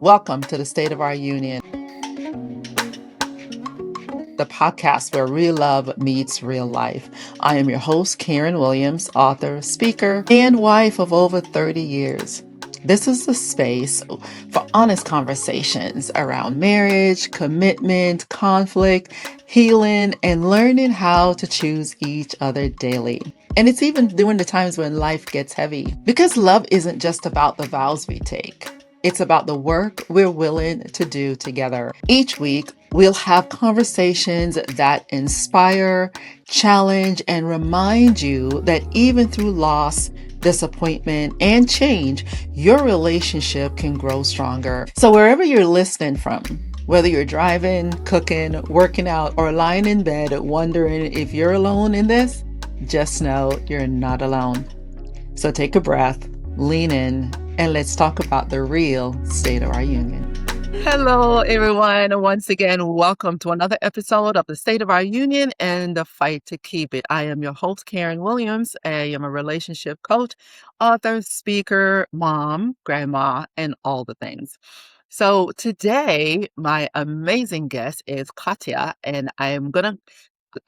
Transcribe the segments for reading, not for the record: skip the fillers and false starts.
Welcome to the State of Our Union, the podcast where real love meets real life. I am your host, Karen Williams, author, speaker, and wife of over 30 years. This is the space for honest conversations around marriage, commitment, conflict, healing, and learning how to choose each other daily. And it's even during the times when life gets heavy. Because love isn't just about the vows we take. It's about the work we're willing to do together. Each week, we'll have conversations that inspire, challenge, and remind you that even through loss, disappointment, and change, your relationship can grow stronger. So wherever you're listening from, whether you're driving, cooking, working out, or lying in bed wondering if you're alone in this, just know you're not alone. So take a breath, lean in, and let's talk about the real state of our union. Hello, everyone. Once again, welcome to another episode of the State of Our Union and the Fight to Keep It. I am your host, Karen Williams. I am a relationship coach, author, speaker, mom, grandma, and all the things. So today, my amazing guest is Katya, and I am going to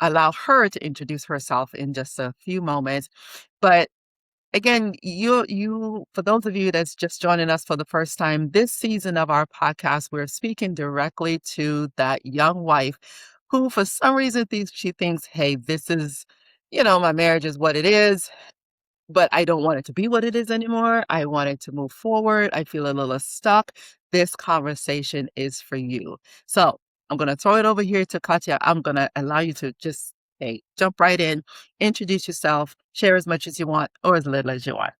allow her to introduce herself in just a few moments. But again, you for those of you that's just joining us for the first time, this season of our podcast, we're speaking directly to that young wife who, for some reason, she thinks, hey, this is, my marriage is what it is, but I don't want it to be what it is anymore. I want it to move forward. I feel a little stuck. This conversation is for you. So I'm going to throw it over here to Katya. I'm going to allow you to just jump right in, introduce yourself, share as much as you want or as little as you want.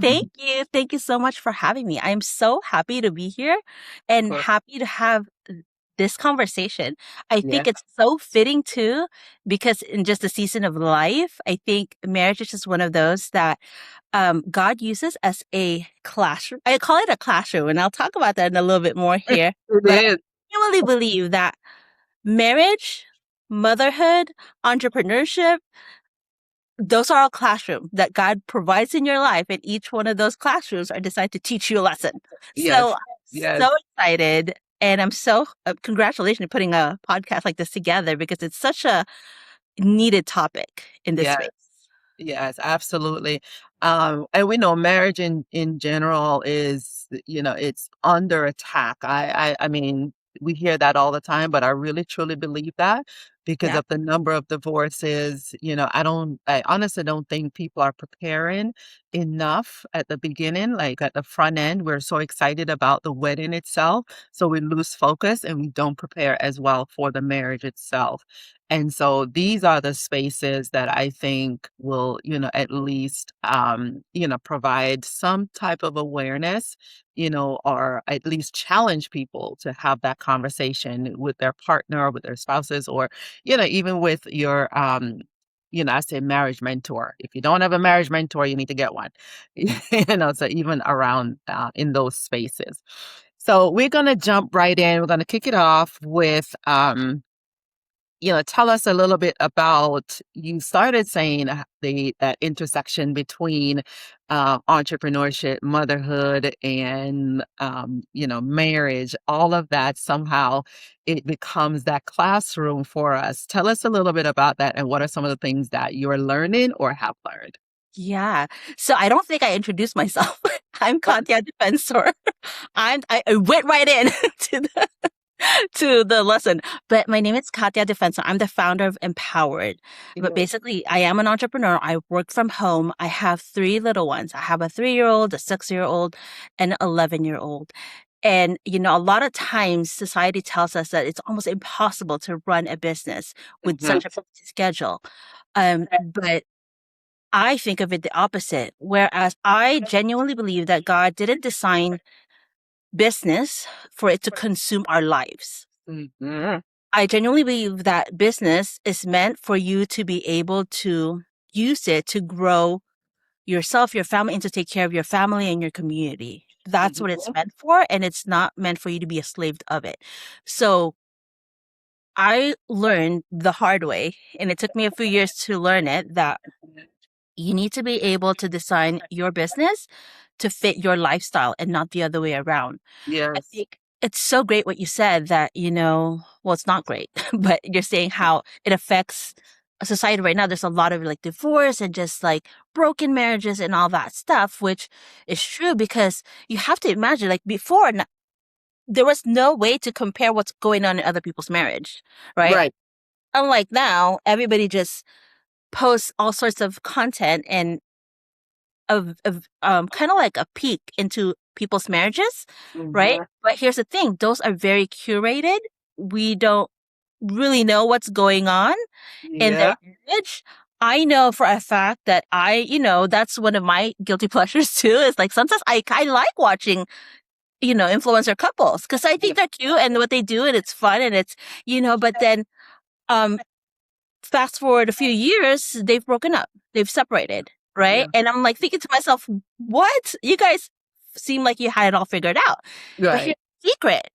Thank you. Thank you so much for having me. I'm so happy to be here and happy to have this conversation. I think it's so fitting too, because in just a season of life, I think marriage is just one of those that God uses as a classroom. I call it a classroom, and I'll talk about that in a little bit more here. But I really believe that marriage, motherhood, entrepreneurship, those are all classrooms that God provides in your life, and each one of those classrooms are designed to teach you a lesson. So I'm so excited, and I'm so congratulations putting a podcast like this together, because it's such a needed topic in this space. Yes, absolutely. And we know marriage in general is, it's under attack. I mean, we hear that all the time, but I really truly believe that because of the number of divorces. I honestly don't think people are preparing enough at the beginning, like at the front end. We're so excited about the wedding itself, so we lose focus and we don't prepare as well for the marriage itself. And so these are the spaces that I think will, at least, provide some type of awareness, or at least challenge people to have that conversation with their partner, or with their spouses, or, even with your, I say marriage mentor. If you don't have a marriage mentor, you need to get one, so even around in those spaces. So we're going to jump right in. We're going to kick it off with, tell us a little bit about, you started saying that intersection between entrepreneurship, motherhood, and, marriage, all of that, somehow it becomes that classroom for us. Tell us a little bit about that, and what are some of the things that you're learning or have learned? Yeah. So I don't think I introduced myself. I'm Katya Defensor. I went right in to the lesson. But my name is Katya Defensor. I'm the founder of Empowered. But basically, I am an entrepreneur. I work from home. I have 3 little ones. I have a 3-year-old, a 6-year-old, and an 11-year-old. And, a lot of times society tells us that it's almost impossible to run a business with such a busy schedule. But I think of it the opposite, whereas I genuinely believe that God didn't design business for it to consume our lives. I genuinely believe that business is meant for you to be able to use it to grow yourself, your family, and to take care of your family and your community. That's what it's meant for, and it's not meant for you to be a slave of it. So I learned the hard way, and it took me a few years to learn it, that you need to be able to design your business to fit your lifestyle and not the other way around. I Yes. think it's so great what you said that, well, it's not great, but you're saying how it affects society right now. There's a lot of like divorce and just like broken marriages and all that stuff, which is true because you have to imagine like before, there was no way to compare what's going on in other people's marriage, right? Right. Unlike now, everybody just posts all sorts of content and of kind of like a peek into people's marriages, right? Mhm. But here's the thing, those are very curated. We don't really know what's going on in their Yeah. marriage. I know for a fact that that's one of my guilty pleasures too. Is like sometimes I like watching, influencer couples because I Yeah. think they're cute and what they do and it's fun and it's, but then um fast forward a few years, they've broken up, they've separated, right? Yeah. And I'm like thinking to myself, what? You guys seem like you had it all figured out. But here's Right. the secret,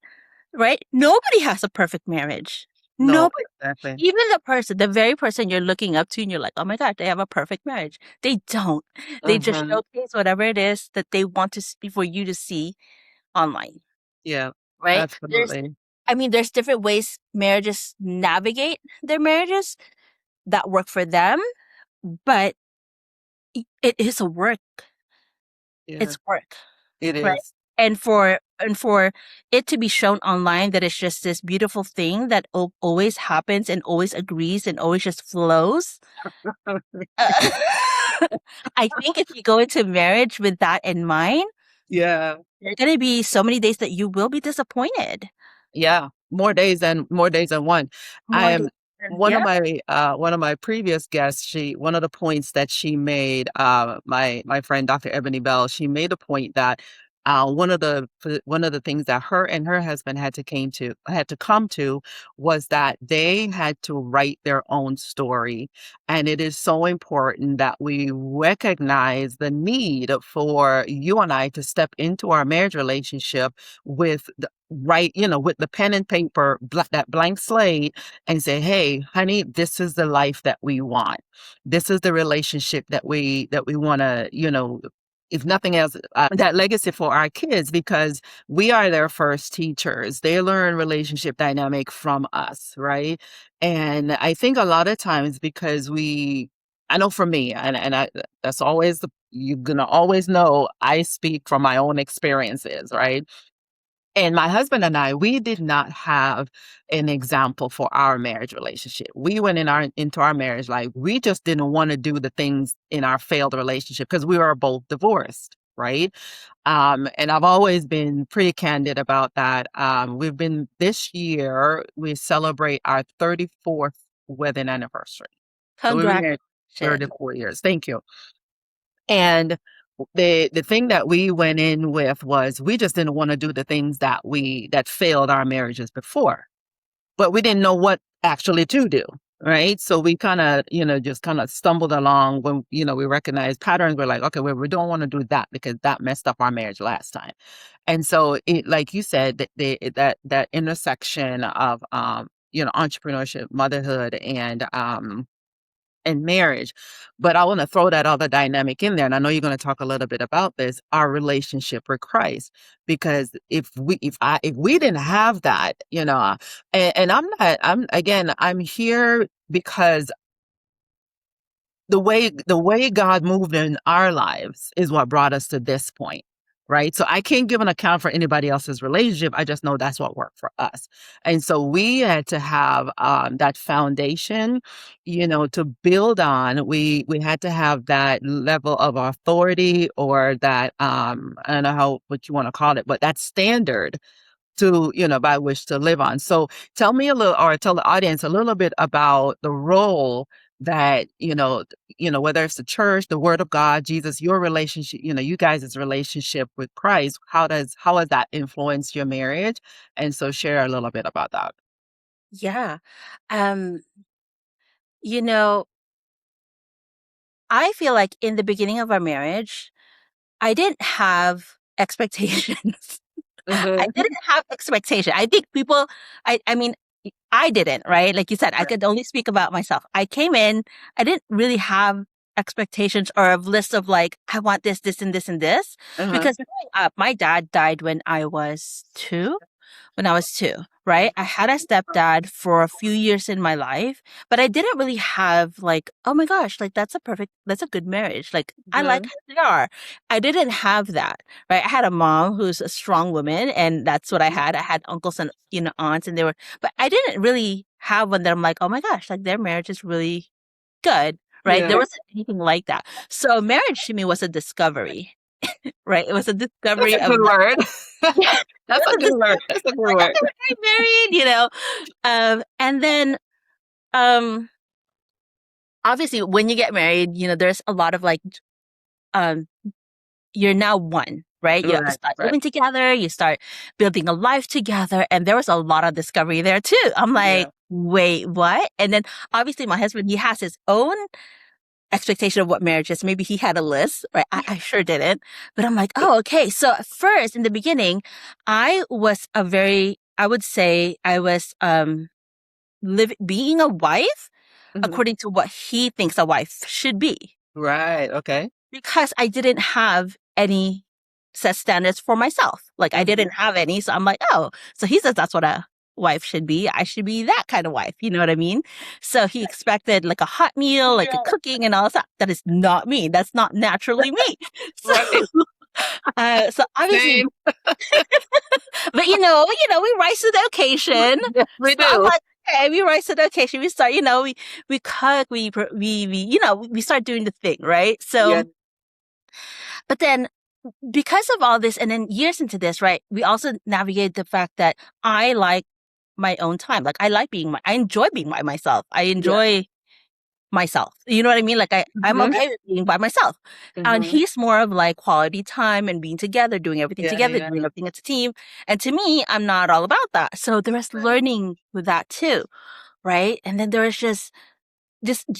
right? Nobody has a perfect marriage. No, Nobody. exactly. Even the very person you're looking up to, and you're like, oh my God, they have a perfect marriage. They don't. They just Mhm. showcase whatever it is that they want for you to see online, Yeah. right? Absolutely. There's different ways marriages navigate their marriages that work for them, but it is a work. Yeah. It's work, It right? is. And for it to be shown online that it's just this beautiful thing that always happens and always agrees and always just flows. Uh, I think if you go into marriage with that in mind, Yeah. there are going to be so many days that you will be disappointed. Yeah, more days than one. I More am days yeah. one of my previous guests, one of the points that she made, my friend Dr. Ebony Bell, she made a point that one of the things that her and her husband had to come to was that they had to write their own story. And it is so important that we recognize the need for you and I to step into our marriage relationship with with the pen and paper, that blank slate, and say, "Hey, honey, this is the life that we want. This is the relationship that we want to, if nothing else, that legacy for our kids because we are their first teachers. They learn relationship dynamic from us, right? And I think a lot of times because I know for me, that's always you're gonna always know I speak from my own experiences, right? And my husband and I, we did not have an example for our marriage relationship. We went into our marriage like we just didn't want to do the things in our failed relationship because we were both divorced, right? And I've always been pretty candid about that. This year, we celebrate our 34th wedding anniversary. So we've been married Congratulations. 34 years. Thank you. And the thing that we went in with was we just didn't want to do the things that failed our marriages before, but we didn't know what actually to do. Right. So we kind of, just kind of stumbled along when, we recognized patterns. We're like, okay, well, we don't want to do that because that messed up our marriage last time. And so like you said, that intersection of, entrepreneurship, motherhood, and marriage. But I want to throw that other dynamic in there. And I know you're going to talk a little bit about this, our relationship with Christ. Because if we didn't have that, and I'm here because the way God moved in our lives is what brought us to this point. Right. So I can't give an account for anybody else's relationship. I just know that's what worked for us. And so we had to have that foundation, to build on. We had to have that level of authority or that I don't know what you want to call it, but that standard to by which to live on. So tell me a little, or tell the audience a little bit about the role that whether it's the church, the word of God, Jesus, your relationship, you guys' relationship with Christ, how has that influenced your marriage? And so share a little bit about that. Yeah. Um, you know, I feel like in the beginning of our marriage, I didn't have expectations. I Hmm. didn't have expectation. I think people, I mean, I didn't, right? Like you said, I could only speak about myself. I came in, I didn't really have expectations or a list of like, I want this, this, and this, and this. Because growing up, my dad died when I was two. Right? I had a stepdad for a few years in my life, but I didn't really have like, oh my gosh, like that's a good marriage. Like I like how they are. I didn't have that, right? I had a mom who's a strong woman, and that's what I had. I had uncles and aunts, and but I didn't really have one that I'm like, oh my gosh, like their marriage is really good, right? Yeah. There wasn't anything like that. So marriage to me was a discovery, right? It was a discovery That's a of good word. yeah, That's a good word. That's a good like, word. okay, we're married, and then, obviously when you get married, there's a lot of like, um, you're now one, right? You Right, start right. living together, you start building a life together, and there was a lot of discovery there too. I'm like, Yeah. wait, what? And then obviously my husband, he has his own expectation of what marriage is. Maybe he had a list, right? I sure didn't. But I'm like, oh, okay. So at first, in the beginning, I would say I was being a wife according to what he thinks a wife should be. Right. Okay. Because I didn't have any set standards for myself. Like I didn't have any. So I'm like, oh, so he says that's what a wife should be. I should be that kind of wife. You know what I mean? So he expected like a hot meal, like a cooking and all that. That is not me. That's not naturally me. So, so obviously, Same. but we rise to the occasion. Yes, we So I'm do. like, okay, we rise to the occasion. We start, we cook, we start doing the thing, right? So, Yeah. but then because of all this, and then years into this, right, we also navigate the fact that I like my own time. Like I enjoy being by myself. I enjoy myself. You know what I mean? Like I'm okay with being by myself. And he's more of like quality time and being together, doing everything together, doing everything as a team. And to me, I'm not all about that. So there was learning with that too, right? And then there was just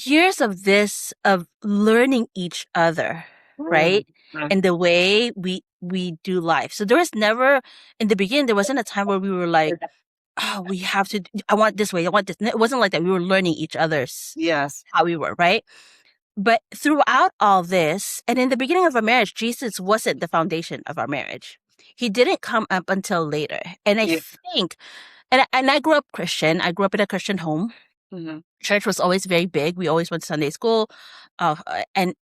years of this, of learning each other, right? And the way we do life. So there was never, in the beginning, there wasn't a time where we were like, oh, we have to, I want this way, I want this. It wasn't like that. We were learning each other's Yes. how we were, right? But throughout all this, and in the beginning of our marriage, Jesus wasn't the foundation of our marriage. He didn't come up until later. And I think, and I grew up Christian. I grew up in a Christian home. Church was always very big. We always went to Sunday school. And,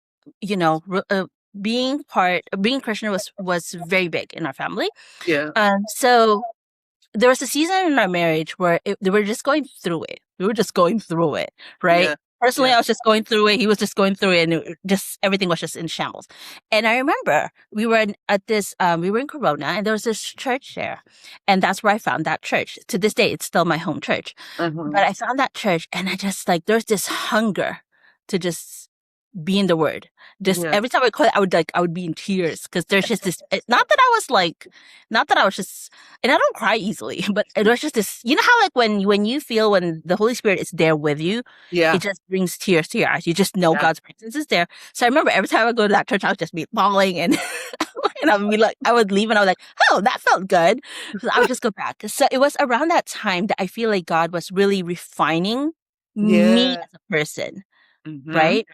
being Christian was very big in our family. Yeah. So there was a season in our marriage where we were just going through it. We were just going through it, right? Yeah. Personally, I was just going through it. He was just going through it, and everything was just in shambles. And I remember we were we were in Corona, and there was this church there, and that's where I found that church. To this day, it's still my home church. But I found that church, and I just like there's this hunger to just be in the Word. Every time I call it, I would be in tears because there's just this. Not that I was just, and I don't cry easily, but it was just this. You know how like when you feel when the Holy Spirit is there with you, it just brings tears to your eyes. You just know God's presence is there. So I remember every time I go to that church, I would just be bawling and. And I would be like, I would leave and I was like, oh, that felt good. So I would just go back. So it was around that time that I feel like God was really refining me as a person, right?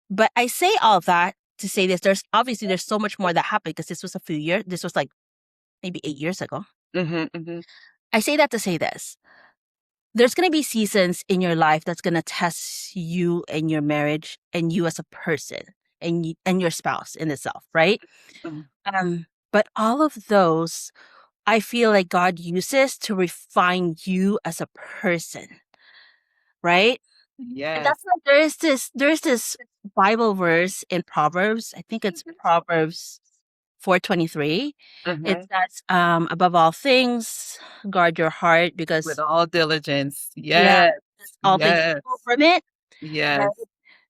But I say all that to say this. There's so much more that happened because this was this was like maybe 8 years ago. I say that to say this. There's going to be seasons in your life that's going to test you and your marriage and you as a person and your spouse in itself, right? But all of those, I feel like God uses to refine you as a person, right? Yeah. And that's like there's this Bible verse in Proverbs. I think it's Proverbs 4:23. It says, above all things, guard your heart because With all diligence. Yes. all things flow from it. Yes. Right?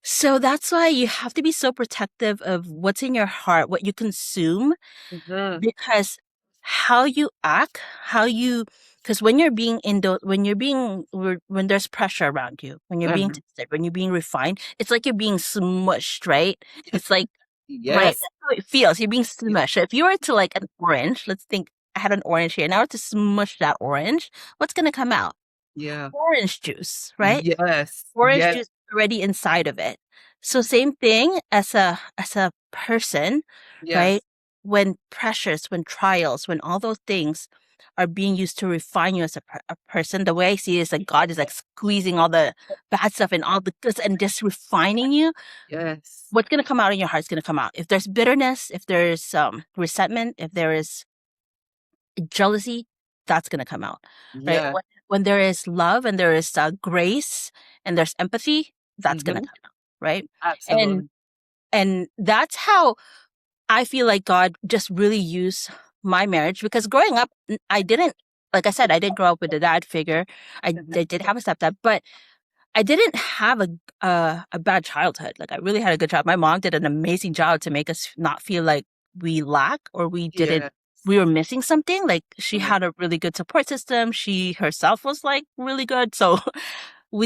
So that's why you have to be so protective of what's in your heart, what you consume, because how you act, because when you're being when there's pressure around you, when you're being tested, when you're being refined, it's like you're being smushed, right? It's like, right, that's how it feels. You're being smushed. If you were to like an orange, let's think I had an orange here, now I were to smush that orange, what's going to come out? Yeah. Orange juice, right? Yes. Orange juice already inside of it. So same thing as a person, right? Yes. When pressures, when trials, when all those things are being used to refine you as a person, the way I see it is like God is like squeezing all the bad stuff and all the goods and just refining you. Yes. What's gonna come out in your heart is gonna come out. If there's bitterness, if there's resentment, if there is jealousy, that's gonna come out, right? Yeah. When there is love and there is grace and there's empathy, that's gonna Hmm. come out, right? And Absolutely. and that's how I feel like God just really used my marriage because growing up, I didn't, like I said, I didn't grow up with a dad figure. I did have a stepdad, but I didn't have a bad childhood. Like I really had a good job. My mom did an amazing job to make us not feel like we lack or Yes. we were missing something. Like she Right. had a really good support system. She herself was like really good. So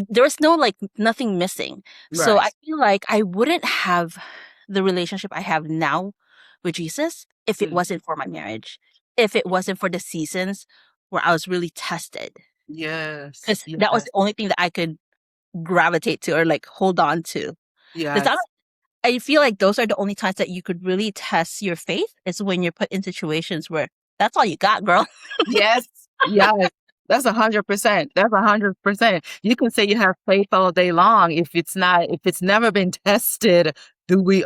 there was no like nothing missing. So I Right. feel like I wouldn't have the relationship I have now with Jesus if it Mm. wasn't for my marriage, if it wasn't for the seasons where I was really tested. Yes. Because that was Yes. the only thing that I could gravitate to or like hold on to. Because Yes. I feel like those are the only times that you could really test your faith is when you're put in situations where that's all you got, girl. Yes. Yes. That's 100%. That's 100%. You can say you have faith all day long. If it's never been tested,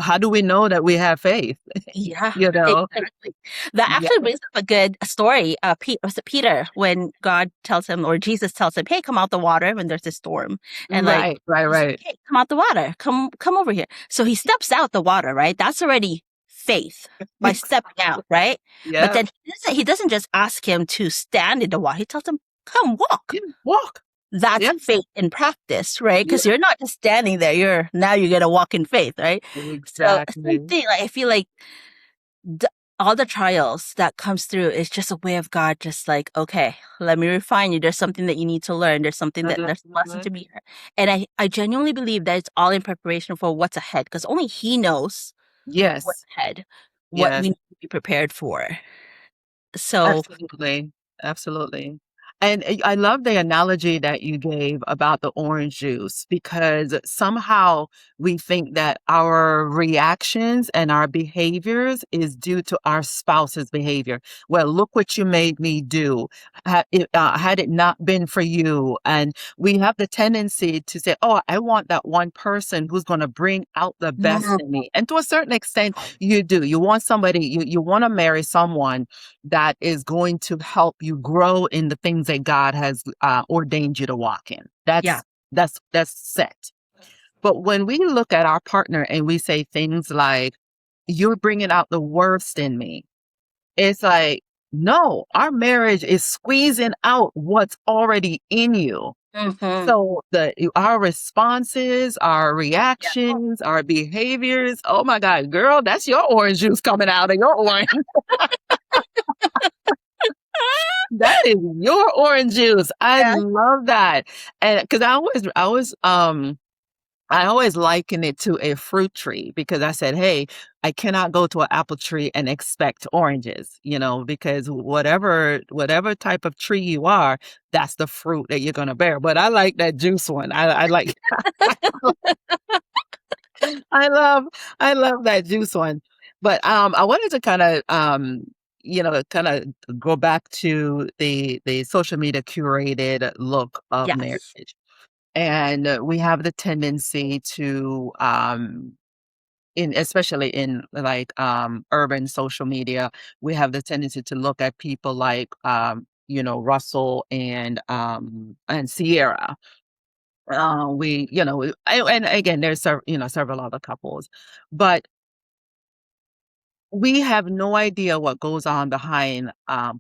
how do we know that we have faith? Yeah, You know? exactly. That Yeah. actually brings up a good story. Was it Peter when God tells him or Jesus tells him, "Hey, come out the water," when there's a storm, and like Right. Right. he's like, Right. "Hey, come out the water. Come over here." So he steps out the water, right? That's already faith by stepping out, right? But Yeah. then he doesn't just ask him to stand in the water. He tells him, "Come walk." Yeah. Walk. That's Yeah. faith in practice, right? Yeah. Because you're not just standing there. You're gonna walk in faith, right? So same Exactly. thing. Like I feel like d all the trials that comes through is just a way of God just like, "Okay, let me refine you. There's something that you need to learn. There's a lesson Mhm. to be here." And I genuinely believe that it's all in preparation for what's ahead, because only He knows what's Yes. ahead, what we Yes. need to be prepared for. So Absolutely. Absolutely. And I love the analogy that you gave about the orange juice because somehow we think that our reactions and our behaviors is due to our spouse's behavior. Well, look what you made me do. Had it not been for you. And we have the tendency to say, oh, I want that one person who's going to bring out the best Mhm. in me. And to a certain extent, you do. You want somebody, you want to marry someone that is going to help you grow in the things that God has ordained you to walk in. Yeah. That's set. But when we look at our partner and we say things like, "You're bringing out the worst in me," it's like, no, our marriage is squeezing out what's already in you. Mhm. So our responses, our Yeah. reactions, our behaviors, oh my God, girl, that's your orange juice coming out of your orange. That is your orange juice. I Yeah. love that. And because I always liken it to a fruit tree because I said, hey, I cannot go to an apple tree and expect oranges, because whatever type of tree you are, that's the fruit that you're gonna bear. But I like that juice one. I like I love I love that juice one. But I wanted to kind of go back to the social media curated look of Yes. marriage. And we have the tendency to in especially in like urban social media, we have the tendency to look at people like Russell and Sierra. And again, there's several other couples, but we have no idea what goes on behind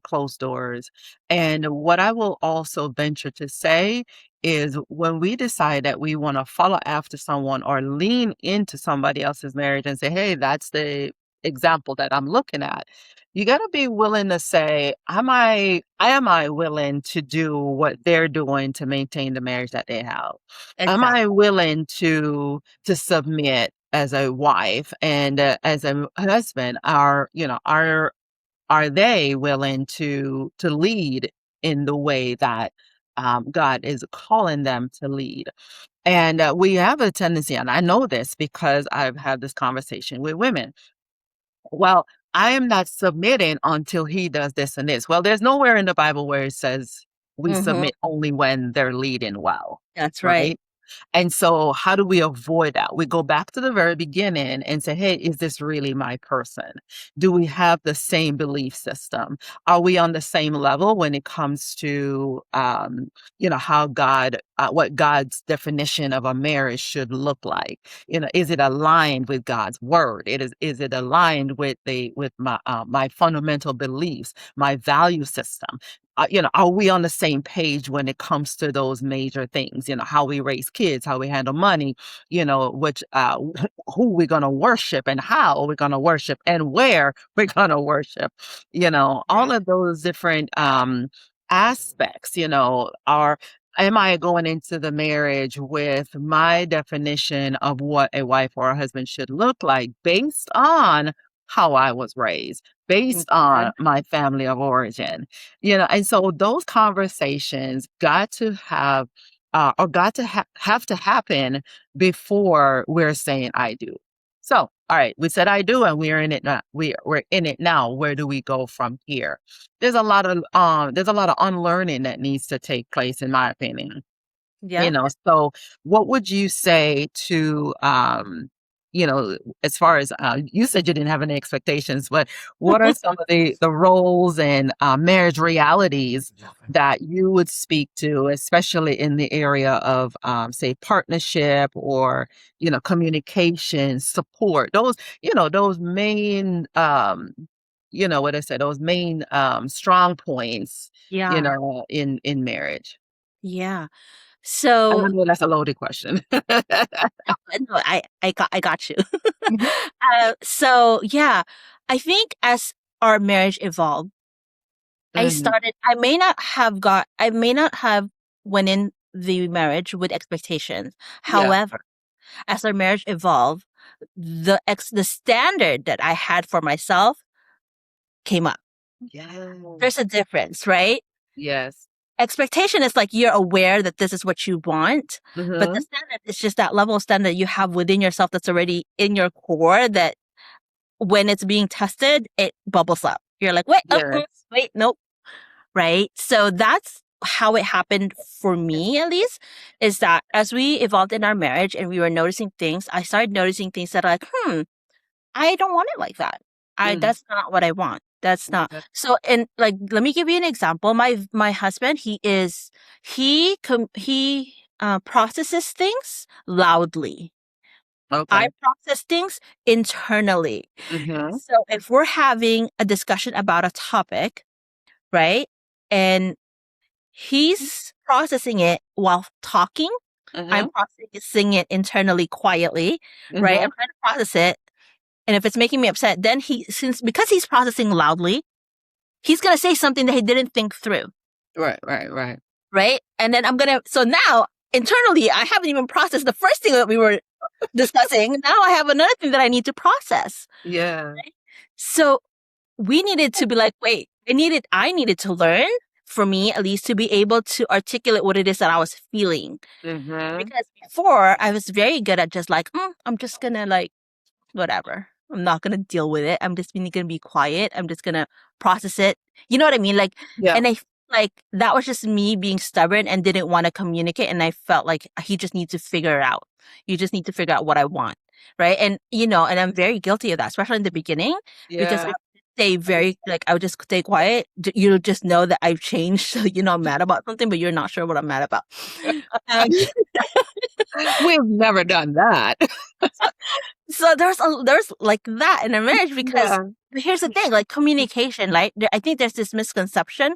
closed doors. And what I will also venture to say is when we decide that we want to follow after someone or lean into somebody else's marriage and say, hey, that's the example that I'm looking at. You got to be willing to say, am I willing to do what they're doing to maintain the marriage that they have? Am Exactly. I willing to submit as a wife and as a husband? Are they willing to lead in the way that God is calling them to lead. And we have a tendency, and I know this because I've had this conversation with women. Well, I am not submitting until he does this and this. Well, there's nowhere in the Bible where it says we Mm-hmm. submit only when they're leading well, That's right. right? And so how do we avoid that? We go back to the very beginning and say, hey, is this really my person? Do we have the same belief system? Are we on the same level when it comes to, how what God's definition of a marriage should look like? Is it aligned with God's word? Is it aligned with my fundamental beliefs, my value system? Are we on the same page when it comes to those major things? How we raise kids, how we handle money, who we're going to worship and how we're going to worship and where we're going to worship, all Right. of those different aspects, am I going into the marriage with my definition of what a wife or a husband should look like based on how I was raised, based Mhm. on my family of origin? And so those conversations got to have or got to have to happen before we're saying I do. So, all right, we said I do, and we're in it now. We're in it now. Where do we go from here? There's a lot of unlearning that needs to take place, in my opinion. Yeah. So what would you say to, as far as, you said you didn't have any expectations, but what are some of the roles and marriage realities that you would speak to, especially in the area of, say, partnership or, communication, support, those main, what I said, those main strong points, Yeah. in marriage? Yeah. I So know that's a loaded question. no, I got you. Mhm. So yeah, I think as our marriage evolved, Mhm. I may not have went in the marriage with expectations. Yeah. However, as our marriage evolved, the standard that I had for myself came up. There's Yes. a difference, right? Yes. Expectation is like you're aware that this is what you want, but the Mhm. standard is just that level of standard you have within yourself that's already in your core that when it's being tested, it bubbles up. You're like, wait, Yes. wait, nope, right? So that's how it happened for me, at least, is that as we evolved in our marriage and we were noticing things, I started noticing things that are like, I don't want it like that. Mm. That's not what I want. That's not. Okay. So, and like, let me give you an example. My husband, he processes things loudly. I Okay. process things internally. Mhm. So if we're having a discussion about a topic, right? And he's processing it while talking. I'm Mhm. processing it internally quietly, right? I'm Mhm. trying to process it. And if it's making me upset, then because he's processing loudly, he's gonna say something that he didn't think through, Right, right, right. right? And then so now internally, I haven't even processed the first thing that we were discussing. Now I have another thing that I need to process. Yeah. So we needed to be like, wait, I needed to learn, for me at least, to be able to articulate what it is that I was feeling. Mhm. Because before I was very good at just like, I'm just gonna like whatever. I'm not gonna deal with it. I'm just gonna be quiet. I'm just gonna process it. You know what I mean? Like, Yeah. and I feel like that was just me being stubborn and didn't want to communicate. And I felt like he just needs to figure it out. You just need to figure out what I want, right? And and I'm very guilty of that, especially in the beginning, because I Yeah. would stay very like I would just stay quiet. You'll just know that I've changed. So I'm mad about something, but you're not sure what I'm mad about. Um, We've never done that. So there's like that in a marriage because Yeah. here's the thing, like communication, right? I think there's this misconception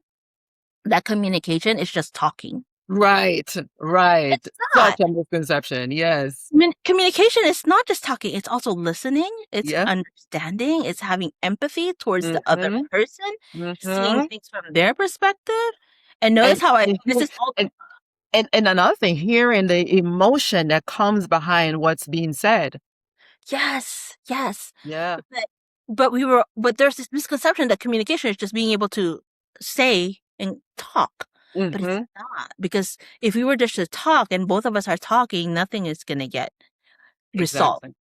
that communication is just talking. Right, right. It's Such not. a misconception. Yes. Communication is not just talking, it's also listening, it's Yeah. understanding, it's having empathy towards the other Mhm. person, seeing Mhm. things from their perspective. And notice And how and this here is all and and another thing, hearing the emotion that comes behind what's being said. yes, yes. Yeah. But but there's this misconception that communication is just being able to say and talk. but it's Mm-hmm. not, because if we were just to talk and both of us are talking, nothing is going to get resolved, Exactly.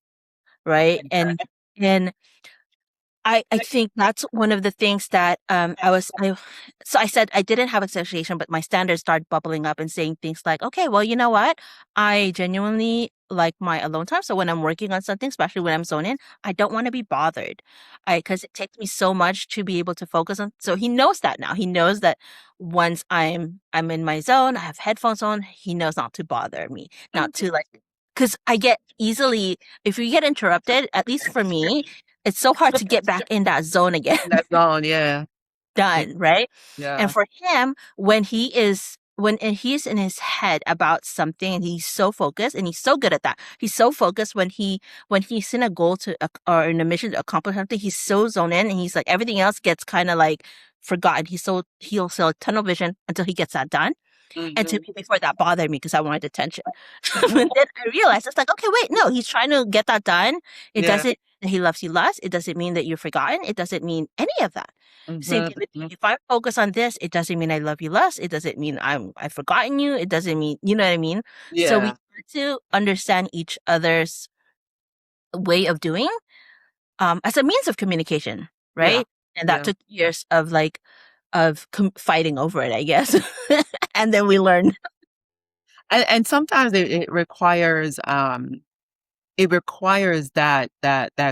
right? Exactly. And I think that's one of the things that so I said I didn't have a situation, but my standards started bubbling up and saying things like, okay, well, you know what? I genuinely like my alone time. So when I'm working on something, especially when I'm zoned in, I don't want to be bothered. Because it takes me so much to be able to focus on. So he knows that now. He knows that once I'm in my zone, I have headphones on, he knows not to bother me, not to like, because I get easily, if you get interrupted, at least for me, it's so hard to get back in that zone again. That's on, yeah. Done, right? And Yeah. for him, when he's in his head about something and he's so focused and he's so good at that. He's so focused when he's in a goal to or in a mission to accomplish something, he's so zoned in and he's like everything else gets kind of like forgotten. He'll so tunnel vision until he gets that done. And to Mm-hmm. me, before that bothered me because I wanted attention. But then I realized it's like, okay, wait, no, he's trying to get that done. It Yeah. doesn't mean that he loves you less. It doesn't mean that you're forgotten. It doesn't mean any of that. Same thing with me. Mm-hmm. If I focus on this, it doesn't mean I love you less. It doesn't mean I've forgotten you. It doesn't mean, you know what I mean? So we Yeah. have to understand each other's way of doing as a means of communication, Yeah. right? And that Yeah. took years of like fighting over it, I guess. And then we learned. And sometimes it requires that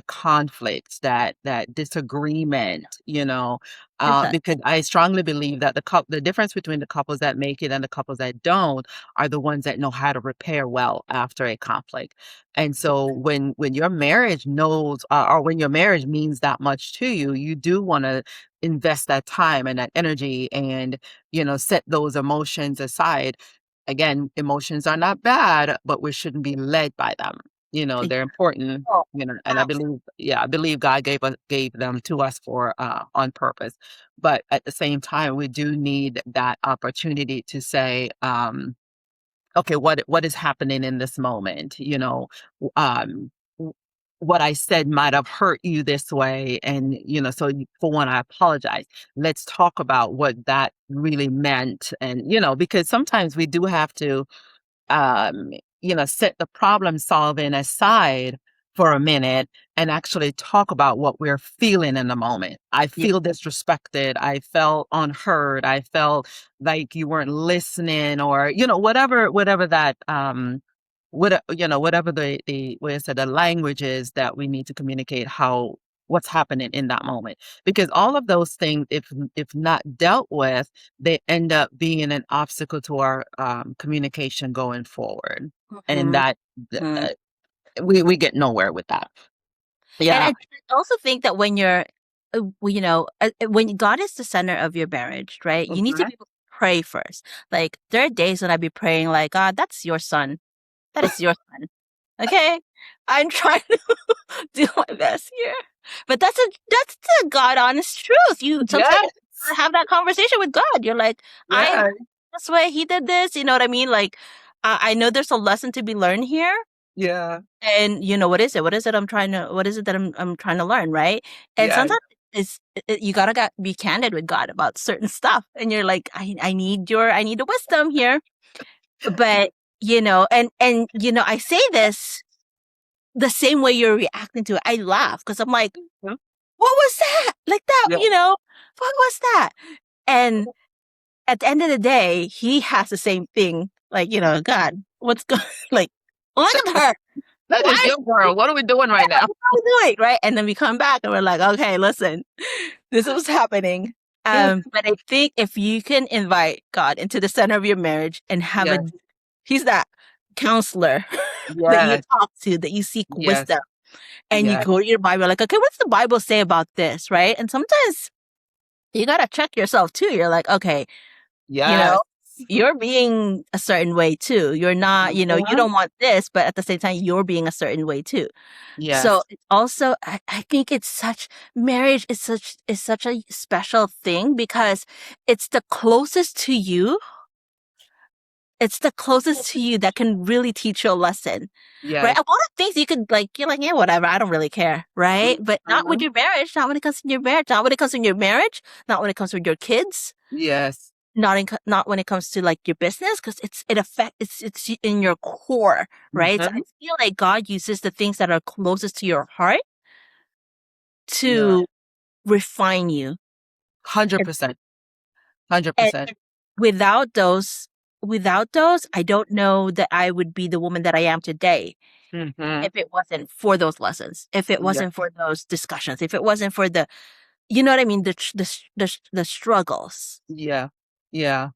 conflict, that disagreement, because I strongly believe that the difference between the couples that make it and the couples that don't are the ones that know how to repair well after a conflict. And so when your marriage knows, or when your marriage means that much to you, you do want to invest that time and that energy and, set those emotions aside. Again, emotions are not bad, but we shouldn't be led by them. They're important, Oh, and I believe God gave them to us for on purpose. But at the same time, we do need that opportunity to say, okay, what is happening in this moment? W- what I said might have hurt you this way, and so for one, I apologize. Let's talk about what that really meant, and because sometimes we do have to um, set the problem solving aside for a minute and actually talk about what we're feeling in the moment. I yeah. feel disrespected. I felt unheard. I felt like you weren't listening, or, whatever that, whatever the way I said, the language is that we need to communicate what's happening in that moment. Because all of those things, if not dealt with, they end up being an obstacle to our communication going forward, and Mhm. that Mhm. uh, we get nowhere with that. And Yeah. I also think that when you're, when God is the center of your marriage, right? You need to Mhm. be able to pray first. Like there are days when I'd be praying, like, God, that's your son. That is your son. Okay, I'm trying to do my best here, but that's the God honest truth. You sometimes Yes. have that conversation with God. You're like, I Yeah. this way he did this. You know what I mean? Like, I know there's a lesson to be learned here. Yeah. And what is it? What is it what is it that I'm trying to learn, right? And Yeah. sometimes you gotta be candid with God about certain stuff. And you're like, I need I need the wisdom here. But, I say this the same way you're reacting to it. I laugh because I'm like, Mhm. what was that? Like that, Yeah. what was that? And at the end of the day, he has the same thing. Like, God, what's going like, look at her. That is Why your girl. What are we doing right now? what are we doing? Right. And then we come back and we're like, okay, listen, this is what's happening. But I think if you can invite God into the center of your marriage and Yes. he's that counselor that you Yes. talk to, that you seek Yes. wisdom, and you Yes. go to your Bible, like, okay, what's the Bible say about this? Right. And sometimes you got to check yourself too. You're like, okay, you Yes. know, you're being a certain way too. You're not, you Mhm. don't want this, but at the same time, you're being a certain way too. So Yes. it's also, I think marriage is such a special thing because it's the closest to you. It's the closest to you that can really teach you a lesson, right? Yes. A lot of things you could you're like, yeah, whatever, I don't really care, right? But not with Mhm. your marriage, not when it comes to your marriage, not when it comes to your marriage, not when it comes with your kids. Yes. not when it comes to like your business, because it's in your core, right? So I Mhm. feel like God uses the things that are closest to your heart Yeah. to refine you. And, 100%. and 100%. without those, I don't know that I would be the woman that I am today Mhm. if it wasn't for those lessons, if it Yeah. wasn't for those discussions, if it wasn't for the, you know what I mean, the struggles. Yeah. Yeah.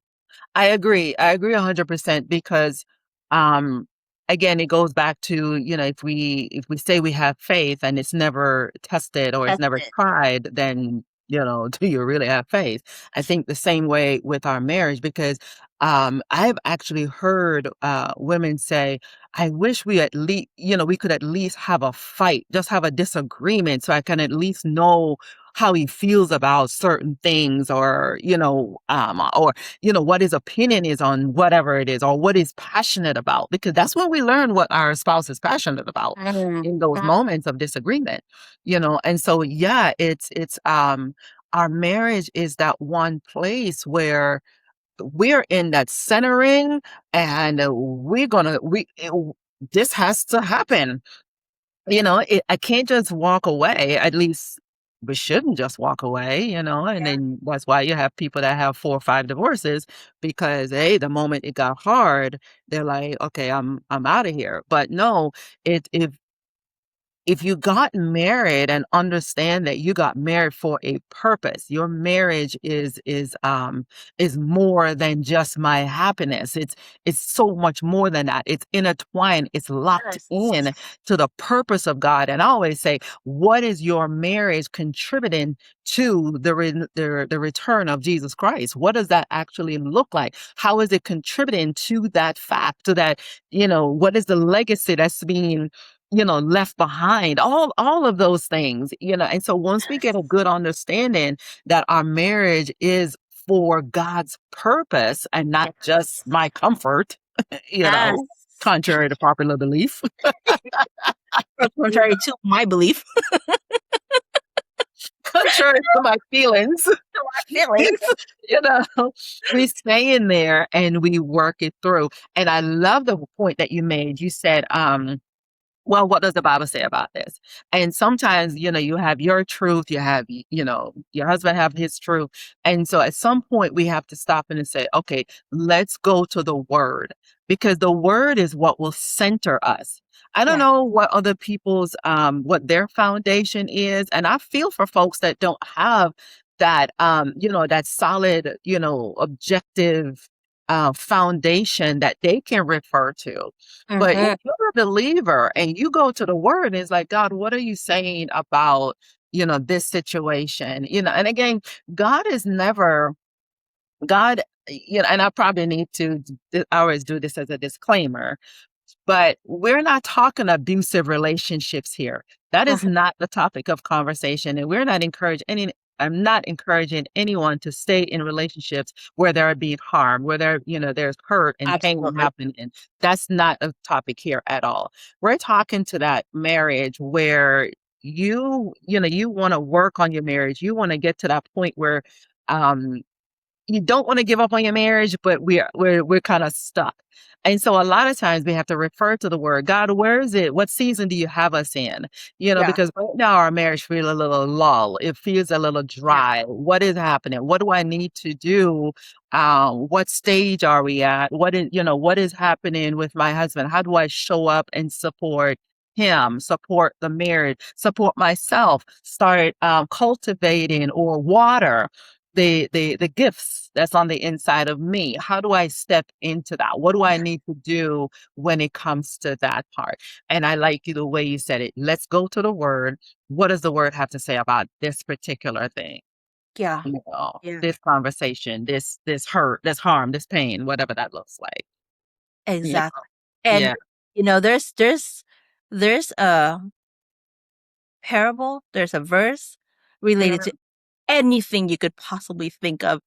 I agree. I agree 100% because, um, again, it goes back to, if we say we have faith and it's never tested or it's That's never it. tried, then, do you really have faith? I think the same way with our marriage because, I've actually heard, women say, I wish we could at least have a fight, just have a disagreement so I can at least know how he feels about certain things or what his opinion is on whatever it is or what he's passionate about, because that's when we learn what our spouse is passionate about Mm, in those mm, moments of disagreement. And so, yeah, our marriage is that one place where we're in that centering and this has to happen. I can't just walk away. At least we shouldn't just walk away. And yeah. then that's why you have people that have 4 or 5 divorces because, hey, the moment it got hard, they're like, okay, I'm out of here. But no, it if you got married and understand that you got married for a purpose, your marriage is more than just my happiness. It's so much more than that. It's intertwined, it's locked Yes. in to the purpose of God. And I always say, what is your marriage contributing to the return of Jesus Christ? What does that actually look like? How is it contributing to that fact, to that, what is the legacy that's being left behind, all of those things. And so once we get a good understanding that our marriage is for God's purpose and not just Yes. my comfort, you Yes. know, contrary to popular belief, Or contrary to my belief. contrary to my feelings, To my feelings. you know, we stay in there and we work it through. And I love the point that you made. You said, well, what does the Bible say about this? And sometimes, you have your truth, you have, your husband have his truth. And so at some point we have to stop and say, okay, let's go to the word because the word is what will center us. I don't Yeah. know what other people's, what their foundation is. And I feel for folks that don't have that, that solid, objective, foundation that they can refer to. But if Mm-hmm. you're a believer and you go to the word and it's like, God, what are you saying about, this situation? And again, God is never, God, and I probably need to always do this as a disclaimer, but we're not talking abusive relationships here. That is Mm-hmm. not the topic of conversation. And I'm not encouraging anyone to stay in relationships where they're being harmed, where there's hurt and pain Absolutely. happening. That's not a topic here at all. We're talking to that marriage where you want to work on your marriage. You want to get to that point where um you don't want to give up on your marriage, but we're kind of stuck. And so a lot of times we have to refer to the word. God, where is it? What season do you have us in? Yeah. Because right now our marriage feels a little lull. It feels a little Yeah. dry. What is happening? What do I need to do? What stage are we at? What is happening with my husband? How do I show up and support him, support the marriage, support myself, start cultivating or water the gifts that's on the inside of me. How do I step into that? What do I need to do when it comes to that part? And I like the way you said it. Let's go to the word. What does the word have to say about this particular thing? Yeah. Yeah. This conversation, this hurt, this harm, this pain, whatever that looks like. Yeah. Exactly. And Yeah. there's a parable, there's a verse related to Mhm. anything you could possibly think of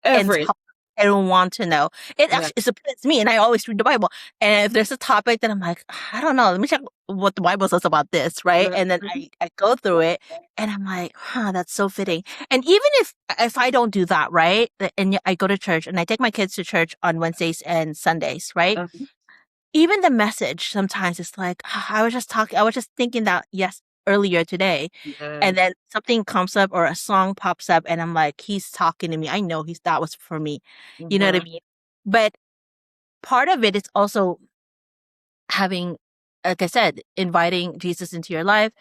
and Every talk. I don't want to know. It Yeah. actually supports me, and I always read the Bible. And if there's a topic that I'm like, I don't know, let me check what the Bible says about this, right? And then I go through it, and I'm like, that's so fitting. And even if I don't do that, right, and I go to church and I take my kids to church on Wednesdays and Sundays, right? Even the message sometimes is like, I was just thinking that earlier today. And then something comes up or a song pops up and I'm like, he's talking to me. I know that was for me. You know what I mean? But part of it is also having, like I said, inviting Jesus into your life,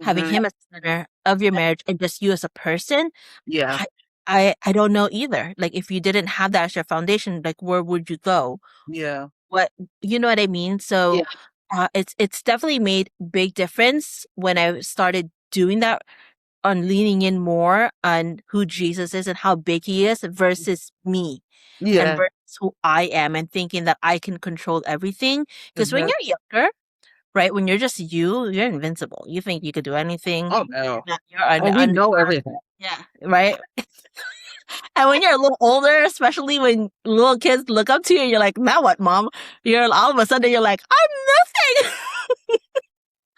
having him as the center of your marriage and just you as a person. Yeah. I don't know either. Like if you didn't have that as your foundation, like where would you go? Yeah. What, you know what I mean? So it's definitely made big difference when I started doing that, on leaning in more on who Jesus is and how big he is versus me and Yeah. versus who I am, and thinking that I can control everything. Because when you're younger, right, when you're just you're invincible. You think you could do anything. Oh no. You're We know everything. yeah, right. And when you're a little older, especially when little kids look up to you, you're like, now what, mom? You're all of a sudden you're like, I'm nothing.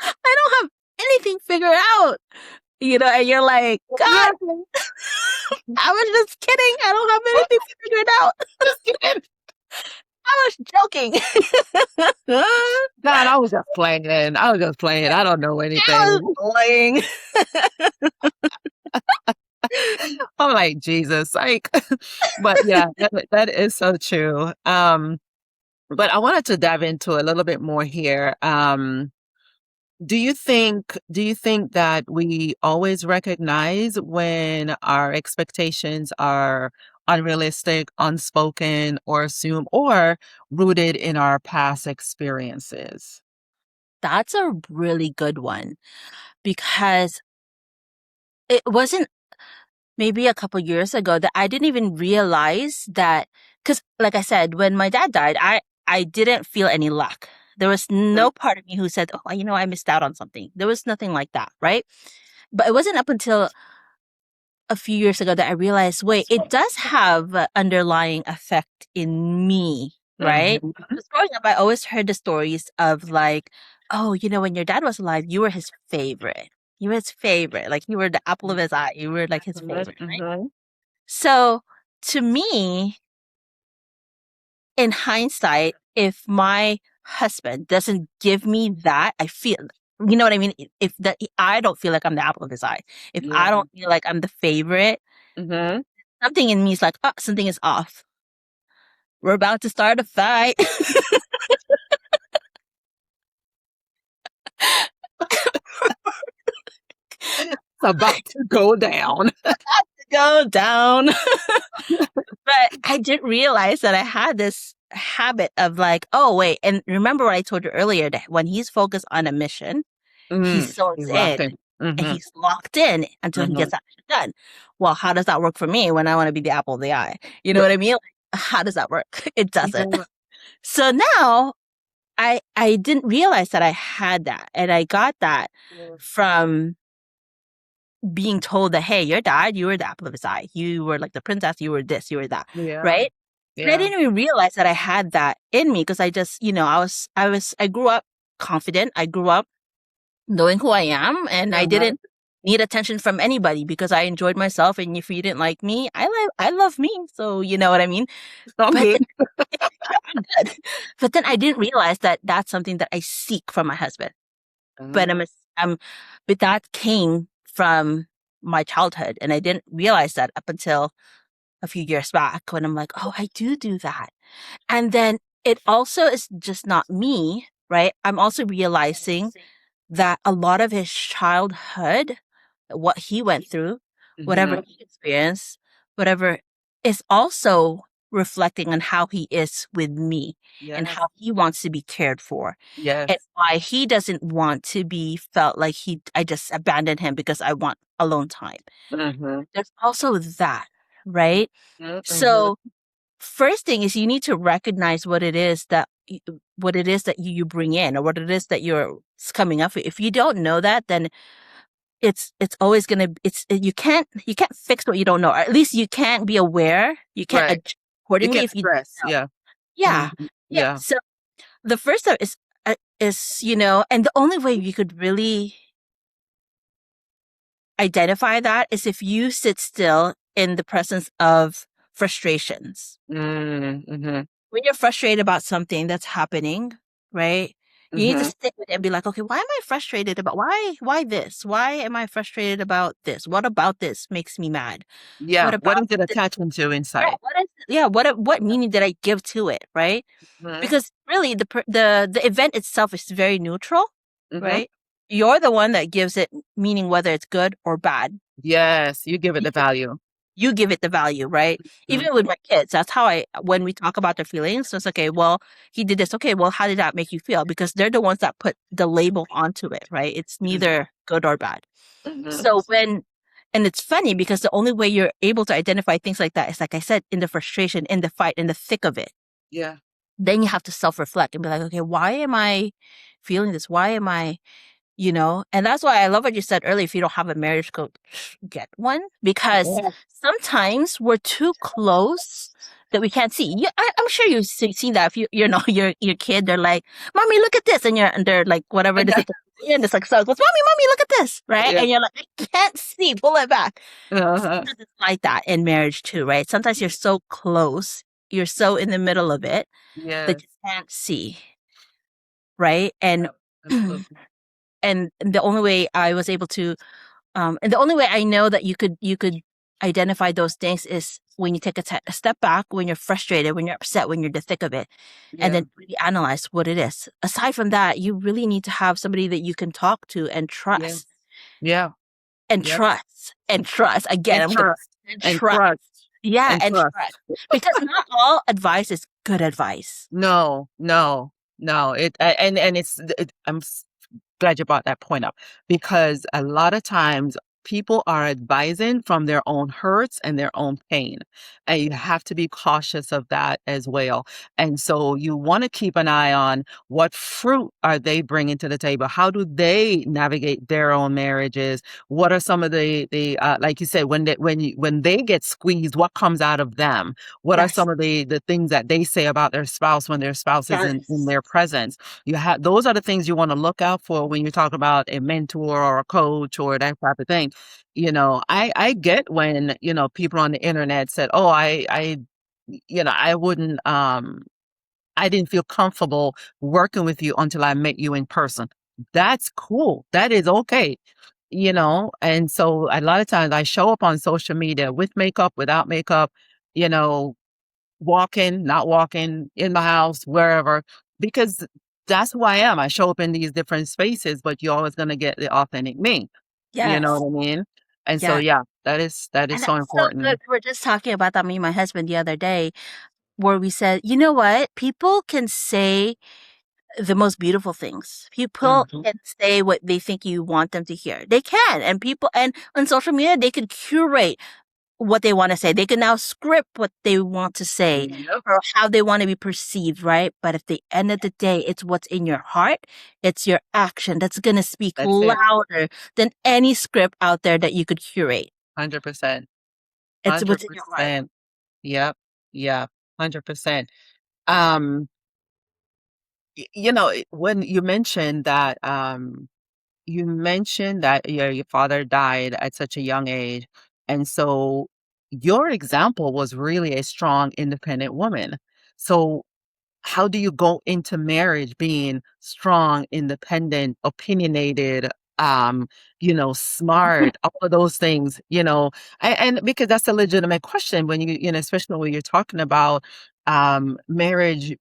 I don't have anything figured out. You know, and you're like, God, I was just kidding. I don't have anything figured out. Just kidding. I was joking. God, I was just playing. I don't know anything. I was playing. I'm like, Jesus, like, but yeah, that is so true. But I wanted to dive into a little bit more here. Do you think that we always recognize when our expectations are unrealistic, unspoken, or assumed, or rooted in our past experiences? That's a really good one, because it wasn't maybe a couple years ago that I didn't even realize that, because like I said, when my dad died, I didn't feel any lack. There was no part of me who said, oh, I missed out on something. There was nothing like that, right? But it wasn't up until a few years ago that I realized, wait, it does have an underlying effect in me, right? Because growing up, I always heard the stories of like, oh, when your dad was alive, you were his favorite. You were his favorite. Like you were the apple of his eye. You were like his favorite, right? So to me, in hindsight, if my husband doesn't give me that, I feel, you know what I mean? If that, I don't feel like I'm the apple of his eye. If I don't feel like I'm the favorite, something in me is like, oh, something is off. We're about to start a fight. It's about to go down. Go down. But I didn't realize that I had this habit of like, oh, wait. And remember what I told you earlier, that when he's focused on a mission, he zones in and he's locked in until he gets that shit done. Well, how does that work for me when I want to be the apple of the eye? You know what I mean? Like, how does that work? It doesn't. So now I didn't realize that I had that. And I got that from being told that, hey, your dad, you were the apple of his eye. You were like the princess. You were this, you were that. Right? And I didn't even realize that I had that in me, because I just, I grew up confident. I grew up knowing who I am, and I didn't need attention from anybody because I enjoyed myself. And if you didn't like me, I love me. So you know what I mean? I'm good. I'm good. But then I didn't realize that that's something that I seek from my husband. But but that came from my childhood, and I didn't realize that up until a few years back, when I'm like, oh, I do that. And then it also is just not me, right? I'm also realizing that a lot of his childhood, what he went through, whatever he experienced, whatever, is also reflecting on how he is with me and how he wants to be cared for. And why he doesn't want to be felt like I just abandoned him because I want alone time. There's also that, right? So first thing is, you need to recognize what it is that you bring in, or what it is that you're coming up with. If you don't know that, then it's always gonna, you can't fix what you don't know, or at least you can't be aware. You can't It accordingly can if you stress. don't. Yeah. Yeah. Mhm. Yeah. Yeah. So the first step is, you know, and the only way you could really identify that is if you sit still in the presence of frustrations. Mm-hmm. When you're frustrated about something that's happening, right? You need to Mm-hmm. sit with it and be like, okay, why am I frustrated about why this? Why am I frustrated about this? What about this makes me mad? What Yeah. What about is it this? attaching to Yeah, inside? what meaning did I give to it, right? Mm-hmm. Because really the event itself is very neutral, Mm-hmm. right? You're the one that gives it meaning, whether it's good or bad. Yes. You give it the value. You give it the value, right? Mm-hmm. Even with my kids, that's how when we talk about their feelings, so it's okay, well, he did this. Okay, well, how did that make you feel? Because they're the ones that put the label onto it, right? It's neither good or bad. Mm-hmm. So and it's funny because the only way you're able to identify things like that is, like I said, in the frustration, in the fight, in the thick of it. Yeah. Then you have to self reflect and be like, okay, why am I feeling this? Why am I, you know? And that's why I love what you said earlier. If you don't have a marriage coach, get one, because Yeah. sometimes we're too close that we can't see. I'm sure you've seen that. If you know your kid, they're like, "Mommy, look at this," and they're like, whatever it is, and it's like, so it goes, "Mommy, look at this," right? Yeah. And you're like, "I can't see. Pull it back." Uh-huh. Sometimes it's like that in marriage too, right? Sometimes you're so close, you're so in the middle of it that Yes. you can't see, right? Yeah. Absolutely. And the only way I was able to and the only way I know that you could identify those things is when you take a step back, when you're frustrated, when you're upset, when you're in the thick of it, and Yeah. then really analyze what it is. Aside from that, you really need to have somebody that you can talk to and Yeah. trust Yeah. and Yep. trust and trust. Again, And I'm gonna trust. and And trust. trust. Yeah, And and trust. trust. Because not all advice is good advice. No, no, no. And I'm glad you brought that point up because a lot of times people are advising from their own hurts and their own pain. And you have to be cautious of that as well. And so you want to keep an eye on what fruit are they bringing to the table? How do they navigate their own marriages? What are some of the like you said, when they get squeezed, what comes out of them? What are Yes. some of the things that they say about their spouse when their spouse is in Yes. their presence? You have those are the things you want to look out for when you talk about a mentor or a coach or that type of thing. I get when, people on the internet said, "Oh, I wouldn't I didn't feel comfortable working with you until I met you in person." That's cool. That is okay. And so a lot of times I show up on social media with makeup, without makeup, you know, walking, not walking, in my house, wherever, because that's who I am. I show up in these different spaces, but you're always gonna get the authentic me. You know Yes. what I mean? And so Yes. yeah, that is And so that's so good. important. We were just talking about that, me and my husband, the other day, where we said, you know what? People can say the most beautiful things. People Mhm. can say what they think you want them to hear. They can. And on social media, they can curate what they want to say. They can now script what they want to say Yep. or how they want to be perceived, right? But at the end of the day, it's what's in your heart. It's your action that's going to speak That's it. louder than any script out there that you could curate. 100%. It's what's in your heart. 100%. Yep. Yeah. 100%. Um, when you mentioned that your father died at such a young age. And so your example was really a strong, independent woman. So how do you go into marriage being strong, independent, opinionated, smart, all of those things, and because that's a legitimate question when especially when you're talking about marriage,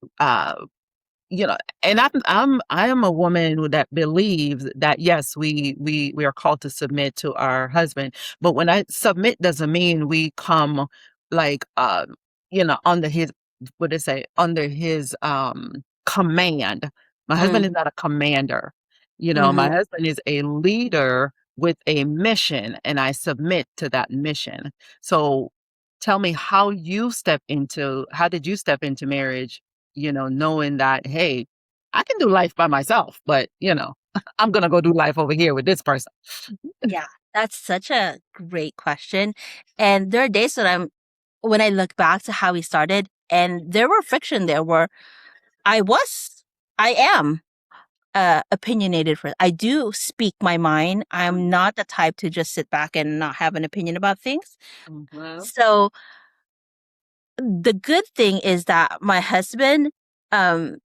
you know, and I am a woman that believes that yes, we are called to submit to our husband, but when I submit doesn't mean we come like under his what they say under his command. My husband is Mm, not a commander. My mm-hmm. husband is a leader with a mission, and I submit to that mission. So tell me how did you step into marriage, knowing that, hey, I can do life by myself, but, I'm going to go do life over here with this person. Yeah, that's such a great question. And there are days when I look back to how we started, And there were friction there where I am opinionated. I do speak my mind. I'm not the type to just sit back and not have an opinion about things. So the good thing is that my husband, um,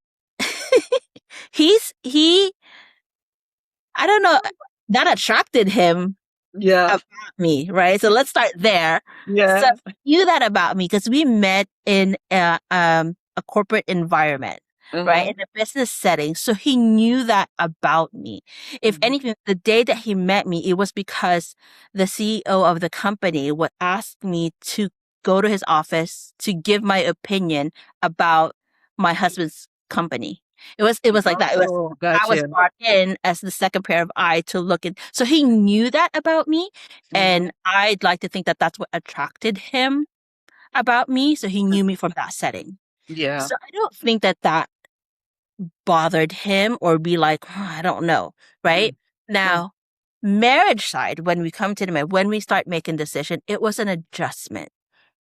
he, I don't know, that attracted him Yeah. about me, right? So let's start there. So Yeah. he knew that about me because we met in a corporate environment, right? In a business setting. So he knew that about me. If anything, the day that he met me, it was because the CEO of the company would ask me to go to his office to give my opinion about my husband's company. It was like that. Oh, I was gotcha. brought in as the second pair of eye to look in. So he knew that about me. And I'd like to think that that's what attracted him about me. So he knew me from that setting. Yeah. So I don't think that that bothered him or be like, "Oh, I don't know." Right now, marriage side, when we come to the marriage, when we start making decision, it was an adjustment.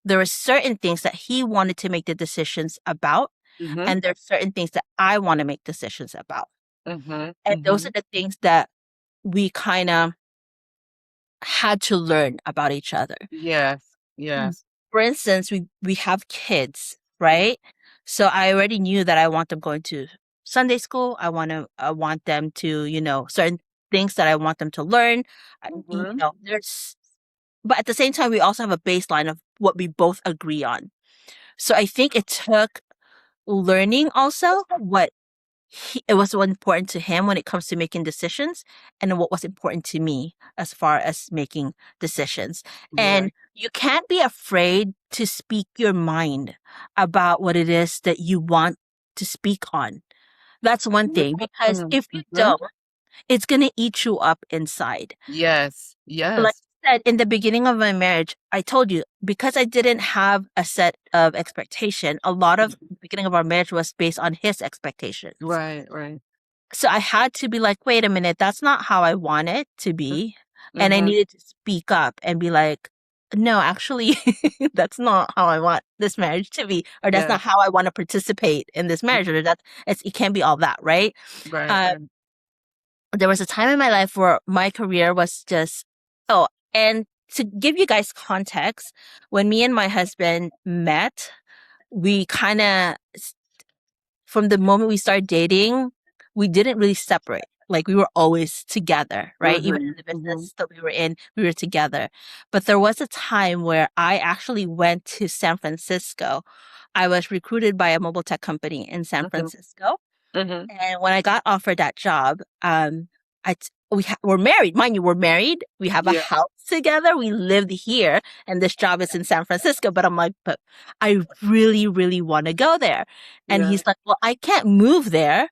There were certain things that he wanted to make the decisions about. And there's certain things that I want to make decisions about. And those are the things that we kind of had to learn about each other. Yes. Yes. For instance, we have kids, right? So I already knew that I want them going to Sunday school. I want them to, certain things that I want them to learn. There's but at the same time we also have a baseline of what we both agree on. So I think it took learning also what it was what important to him when it comes to making decisions and what was important to me as far as making decisions. And you can't be afraid to speak your mind about what it is that you want to speak on. That's one thing, because if you don't, it's going to eat you up inside. Yes. Like Yes. I said, in the beginning of my marriage, I told you, because I didn't have a set of expectation, a lot of the beginning of our marriage was based on his expectations. Right. Right. So I had to be like, wait a minute, that's not how I want it to be. And I needed to speak up and be like, no, actually, that's not how I want this marriage to be, or that's Yeah. not how I want to participate in this marriage, or it can't be all that, right? Right. There was a time in my life where my career was just, oh, and to give you guys context, when me and my husband met, we kind of, from the moment we started dating, we didn't really separate. Like we were always together, right? Even in the business that we were in, we were together. But there was a time where I actually went to San Francisco. I was recruited by a mobile tech company in San Francisco. And when I got offered that job, we're married. Mind you, we're married. We have a house together. We lived here, and this job is in San Francisco. But I'm like, but I really, really want to go there. And he's like, well, I can't move there.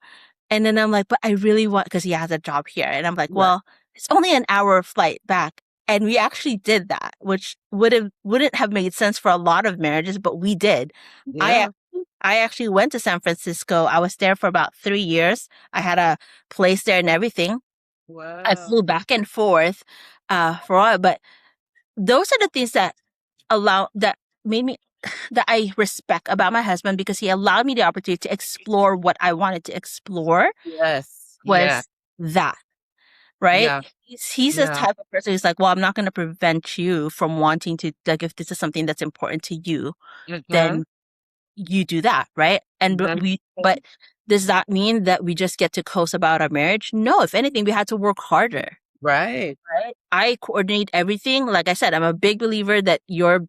And then I'm like, but I really want, because he has a job here. And I'm like, well, it's only an hour flight back. And we actually did that, which wouldn't have made sense for a lot of marriages, but we did. Yeah. I actually went to San Francisco. I was there for about 3 years. I had a place there and everything. I flew back and forth for a while, but those are the things that made me that I respect about my husband, because he allowed me the opportunity to explore what I wanted to explore. Yes. Yeah. Was that right? Yeah. He's the type of person who's like, well, I'm not going to prevent you from wanting to, like, if this is something that's important to you, then you do that, right? And but does that mean that we just get to coast about our marriage? No, if anything, we had to work harder. Right. Right. I coordinate everything. Like I said, I'm a big believer that your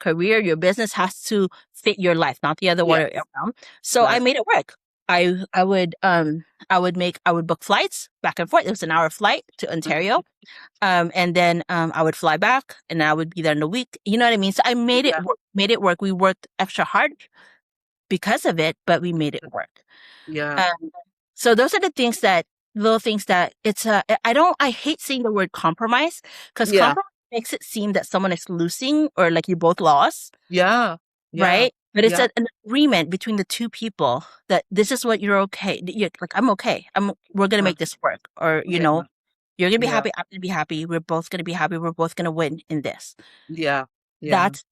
career, your business has to fit your life, not the other way around. So I made it work. I would book flights back and forth. It was an hour flight to Ontario. And then I would fly back, and I would be there in a week. You know what I mean? So I made it work. Made it work. We worked extra hard because of it, but we made it work. Yeah. So those are the little things that I hate saying the word compromise, because compromise makes it seem that someone is losing or like you both lost. Yeah. Right? But it's an agreement between the two people that this is what you're okay. You're like, I'm okay. We're going to make this work. Or, you're going to be happy. I'm going to be happy. We're both going to be happy. We're both going to win in this. Yeah. That's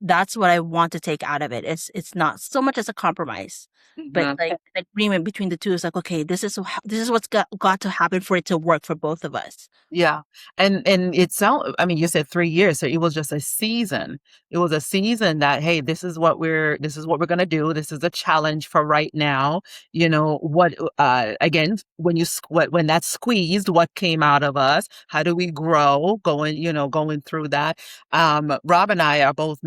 That's what I want to take out of it. It's not so much as a compromise, but Mhm. like an agreement between the two is like, okay, this is what's got to happen for it to work for both of us. Yeah. And it sound I mean, you said 3 years, so it was just a season. It was a season that, "Hey, this is what we're gonna do. This is a challenge for right now." You know, what, again, when you when that's squeezed, what came out of us? How do we grow going, going through that? Rob and I are both,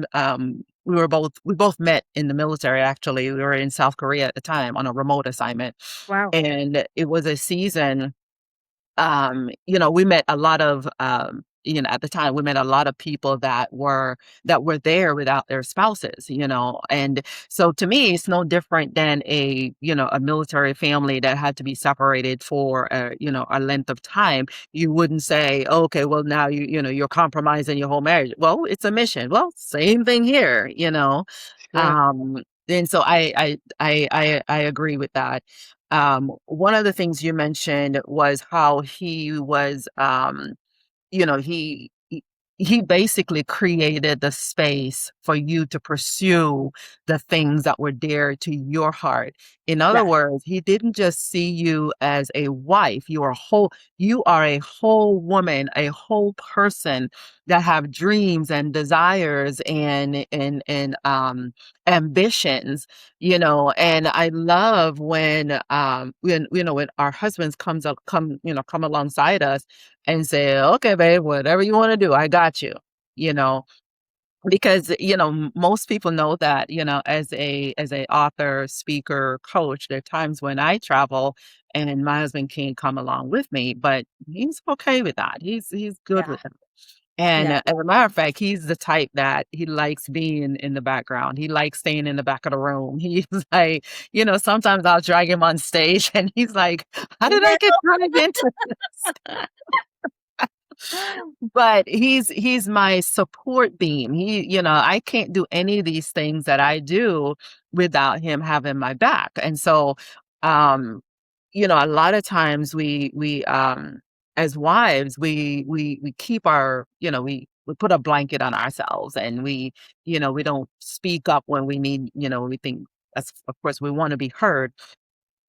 we both met in the military, actually. We were in South Korea at the time on a remote assignment, Wow. and it was a season. We met a lot of, at the time we met a lot of people that were there without their spouses, and so to me it's no different than a military family that had to be separated for a length of time. You wouldn't say, okay, well, now you're compromising your whole marriage. Well, it's a mission. Well, same thing here. Sure. And so I agree with that. One of the things you mentioned was how he was, you know, he basically created the space for you to pursue the things that were dear to your heart. In other Yeah. words, he didn't just see you as a wife. You are a whole woman, a whole person that have dreams and desires and ambitions, and I love when our husbands come alongside us and say, okay, babe, whatever you want to do, I got you know, because, most people know that, as a author, speaker, coach, there are times when I travel and my husband can't come along with me, but he's okay with that. He's good Yeah. with it. And, Yeah. as a matter of fact, he's the type that he likes being in the background. He likes staying in the back of the room. He's like, sometimes I'll drag him on stage and he's like, how did I get dragged into this? But he's my support beam. I can't do any of these things that I do without him having my back. And so, um, a lot of times we as wives, we keep we put a blanket on ourselves, and we don't speak up when we need, we think that's, of course, we want to be heard.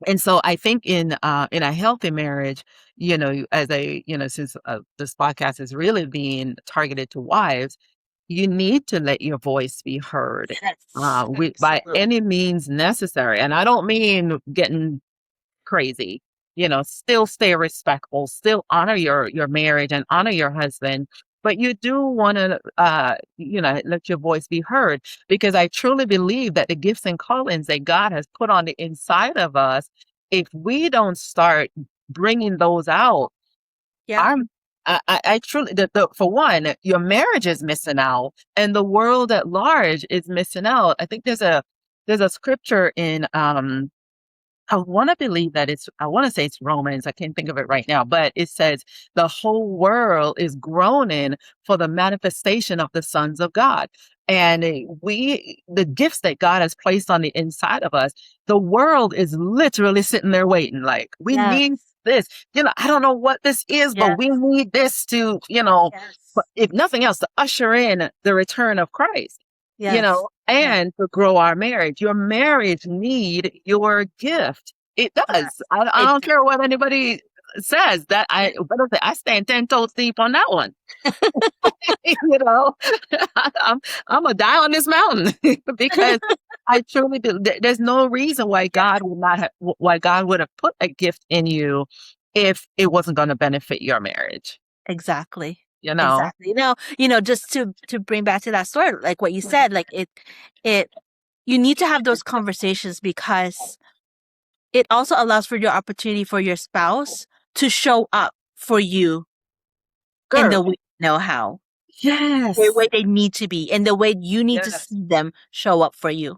And so I think in a healthy marriage, since this podcast is really being targeted to wives, you need to let your voice be heard, Yes. by Absolutely. any means necessary. And I don't mean getting crazy. Still stay respectful, still honor your marriage and honor your husband. But you do want to, let your voice be heard, because I truly believe that the gifts and callings that God has put on the inside of us, if we don't start bringing those out, Yeah. I'm, I truly, for one, your marriage is missing out, and the world at large is missing out. I think there's a scripture in, I want to say it's Romans. I can't think of it right now, but it says the whole world is groaning for the manifestation of the sons of God. And the gifts that God has placed on the inside of us, the world is literally sitting there waiting. Like, we Yes. need this. I don't know what this is, but Yes. we need this to, Yes. if nothing else, to usher in the return of Christ, Yes. Yeah. and to grow our marriage. Your marriage need your gift. It does. Yes. I It don't care what anybody says. I stand 10 toes deep on that one. you know, I'm I'm gonna die on this mountain because I truly do. There's no reason why Yeah. why God would have put a gift in you if it wasn't going to benefit your marriage. Exactly. You know. Exactly. Just to bring back to that story, like what you said, like it you need to have those conversations because it also allows for your opportunity for your spouse to show up for you in the Girl. way they know how, the Yes. way they need to be, and the way you need to Yes. see them show up for you.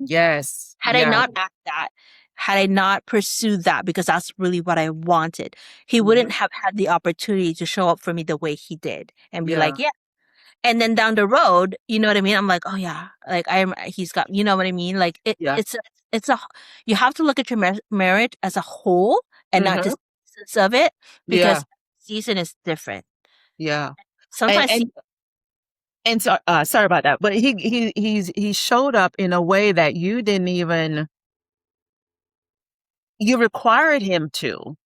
Yes. Had I Yes. not asked that, had I not pursued that because that's really what I wanted, he Mhm. wouldn't have had the opportunity to show up for me the way he did and be like, Yeah. yeah. And then down the road, you know what I mean? I'm like, oh yeah, like he's got, you know what I mean? Like Yeah. it's a, you have to look at your marriage as a whole and not Hmm. just pieces of it Yeah. because season is different. Yeah. And Sometimes and And so, sorry about that, but he showed up in a way that you didn't even you required him to.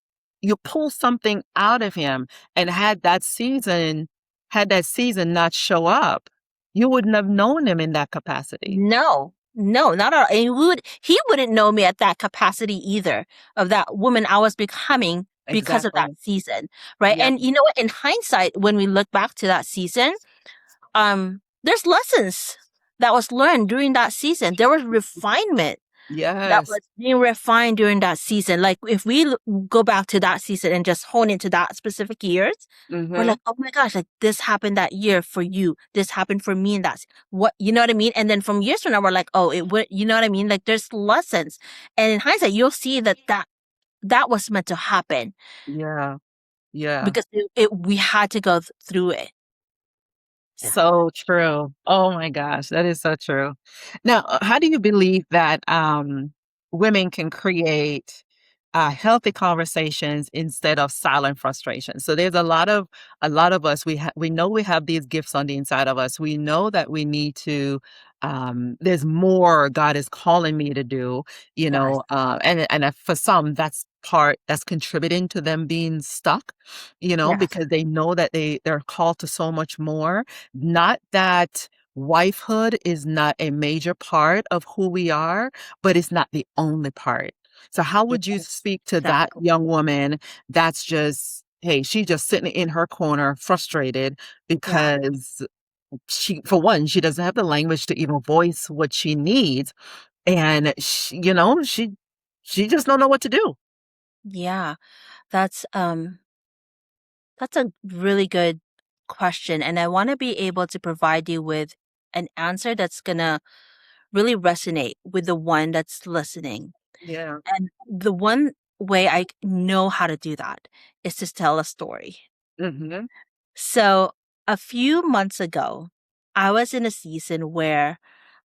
You pull something out of him, and had that season not show up, you wouldn't have known him in that capacity. No, no, not at all. And he wouldn't know me at that capacity either of that woman I was becoming because of that Exactly. season, right? Yeah. And you know what? In hindsight, when we look back to that season, there's lessons that was learned during that season. There was refinement that Yes. was being refined during that season. Like if we go back to that season and just hone into that specific years, we're Mhm. like, oh my gosh, like this happened that year for you. This happened for me, and that's what you know what I mean. And then from years from now, we're like, oh, it would, you know what I mean? Like there's lessons, and in hindsight, you'll see that was meant to happen Yeah. Yeah. because we had to go through it. Yeah. So true. Oh my gosh, that is so true. Now, how do you believe that women can create healthy conversations instead of silent frustration? So there's a lot of us we know we have these gifts on the inside of us. We know that we need to. There's more God is calling me to do, Yes. and for some that's contributing to them being stuck, Yes. because they know that they're called to so much more. Not that wifehood is not a major part of who we are, but it's not the only part. So how would you Yes. speak to that Exactly. young woman that's just, hey, she's just sitting in her corner frustrated Yeah. because for one, she doesn't have the language to even voice what she needs. And she just don't know what to do. Yeah. That's um That's a really good question. And I want to be able to provide you with an answer that's going to really resonate with the one that's listening. Yeah. And the one way I know how to do that is to tell a story. Hmm. So a few months ago, I was in a season where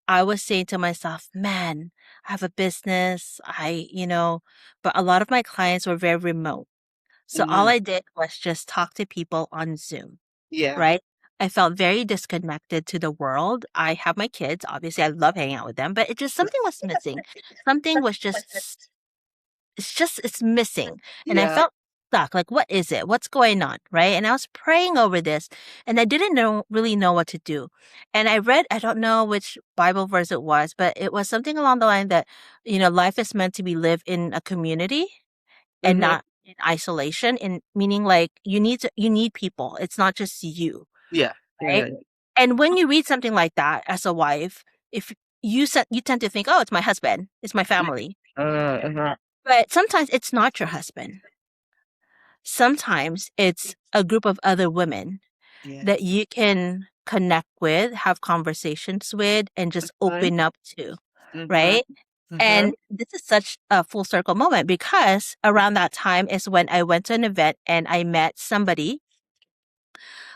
I was saying to myself, man, I have a business. But a lot of my clients were very remote. So all Hmm. I did was just talk to people on Zoom. Yeah. Right? I felt very disconnected to the world. I have my kids, obviously, I love hanging out with them, but it just something was missing. Something was just it's missing, and I Yeah. felt stuck, like, "What is it? What's going on?" Right? And I was praying over this, and I didn't really know what to do. And I don't know which Bible verse it was, but it was something along the line that, life is meant to be lived in a community and Hmm. not in isolation, in meaning, like, you need people. It's not just you. Yeah. Yeah. Right? Yeah. And when you read something like that as a wife, if you tend to think, "Oh, it's my husband, it's my family." Uh-huh. But sometimes it's not your husband. Sometimes it's a group of other women that Yes. you can connect with, have conversations with, and just Mhm. open up to, Mhm. right? Mhm. And this is such a full circle moment because around that time is when I went to an event and I met somebody